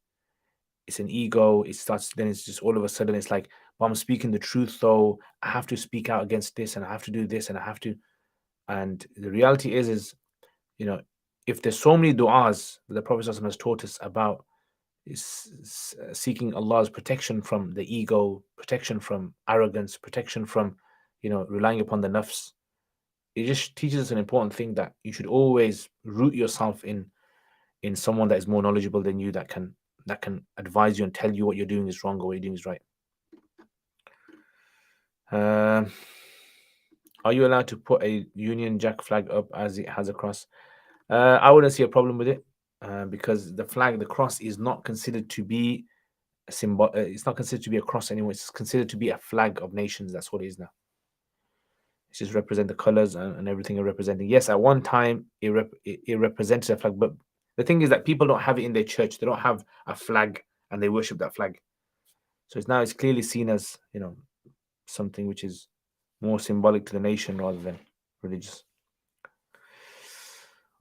It's an ego. It starts, then it's just all of a sudden it's like, well, I'm speaking the truth though. I have to speak out against this, and I have to do this, and I have to. And the reality is, if there's so many du'as that the Prophet ﷺ has taught us about, is seeking Allah's protection from the ego, protection from arrogance, protection from, relying upon the nafs. It just teaches us an important thing, that you should always root yourself in someone that is more knowledgeable than you, that can advise you and tell you what you're doing is wrong or what you're doing is right. Are you allowed to put a Union Jack flag up as it has a cross? I wouldn't see a problem with it, because the flag, the cross, is not considered to be a symbol. It's not considered to be a cross anymore. It's considered to be a flag of nations. That's what it is now. It's just represent the colors and everything are representing. Yes, at one time it represented a flag, but the thing is that people don't have it in their church. They don't have a flag and they worship that flag. So it's clearly seen as, something which is more symbolic to the nation rather than religious.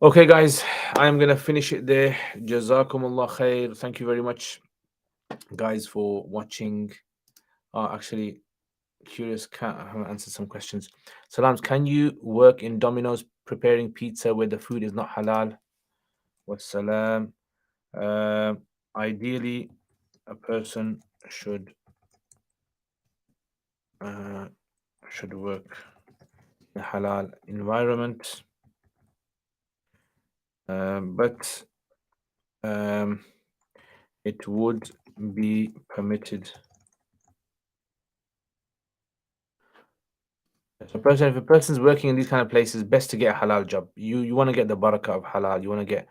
Okay, guys, I'm gonna finish it there. Jazakumullah khair. Thank you very much, guys, for watching. Actually, Curious Cat, I haven't answered some questions. Salams, can you work in Domino's preparing pizza where the food is not halal? Wassalam. Ideally, a person should work in a halal environment, but it would be permitted. So if a person's working in these kind of places, best to get a halal job. You want to get the barakah of halal. You want to get,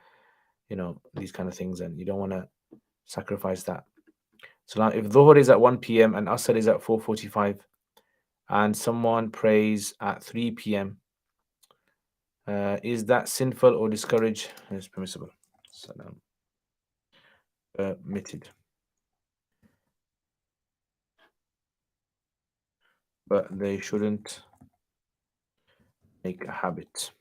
these kind of things, and you don't want to sacrifice that. So now, if Dhuhr is at 1 p.m. and Asr is at 4:45, and someone prays at 3 p.m., is that sinful or discouraged? It's permissible. Salam. Permitted. But they shouldn't make a habit.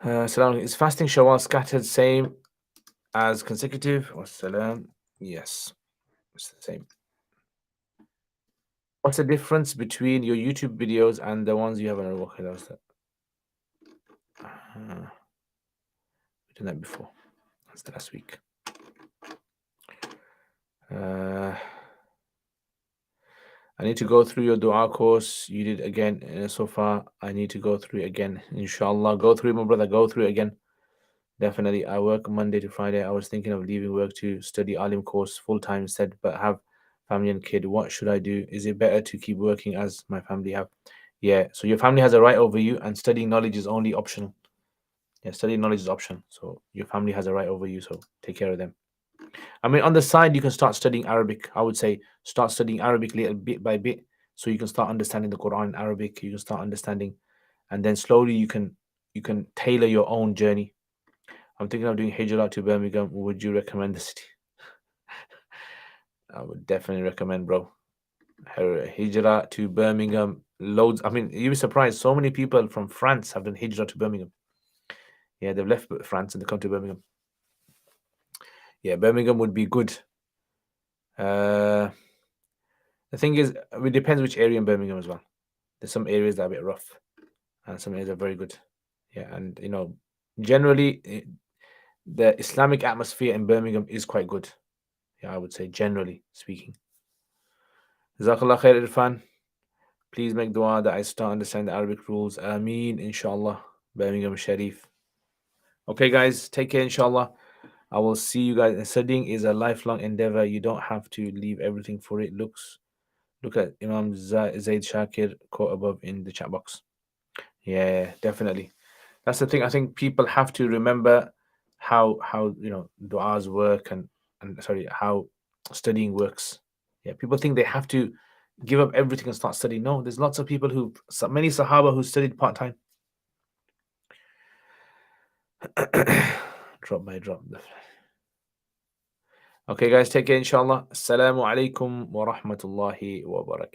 Salam. Is fasting Shawwal scattered same as consecutive. Wassalam. Yes, it's the same. What's the difference between your YouTube videos and the ones you have on our okay, that was that. We've done that before. That's the last week. I need to go through your dua course. You did again so far. I need to go through it again. Inshallah. Go through it, my brother. Go through it again. Definitely. I work Monday to Friday. I was thinking of leaving work to study Alim course full time instead, but have family and kid. What should I do? Is it better to keep working as my family have? Yeah. So your family has a right over you, and studying knowledge is only optional. Yeah, studying knowledge is optional. So your family has a right over you. So take care of them. I mean, on the side, you can start studying Arabic. I would say start studying Arabic little bit by bit, so you can start understanding the Quran in Arabic. You can start understanding, and then slowly you can tailor your own journey. I'm thinking of doing hijrah to Birmingham. Would you recommend the city? I would definitely recommend, bro. Hijrah to Birmingham. Loads. I mean, you'd be surprised. So many people from France have done hijrah to Birmingham. Yeah, they've left France and they come to Birmingham. Yeah, Birmingham would be good. The thing is, it depends which area in Birmingham as well. There's some areas that are a bit rough, and some areas are very good. Yeah, and generally, the Islamic atmosphere in Birmingham is quite good. Yeah, I would say generally speaking. Jazakallah khair, Irfan. Please make dua that I start understanding the Arabic rules. Ameen, inshallah. Birmingham Sharif. Okay, guys, take care, inshallah. I will see you guys. Studying is a lifelong endeavor. You don't have to leave everything for it. Look at Imam Zaid Shakir quote above in the chat box. Yeah, definitely. That's the thing. I think people have to remember how du'as work and sorry, how studying works. Yeah, people think they have to give up everything and start studying. No, there's lots of people many Sahaba who studied part time. Drop by drop. Okay, guys, take care, inshallah. Assalamu alaikum wa rahmatullahi wa barakatuh.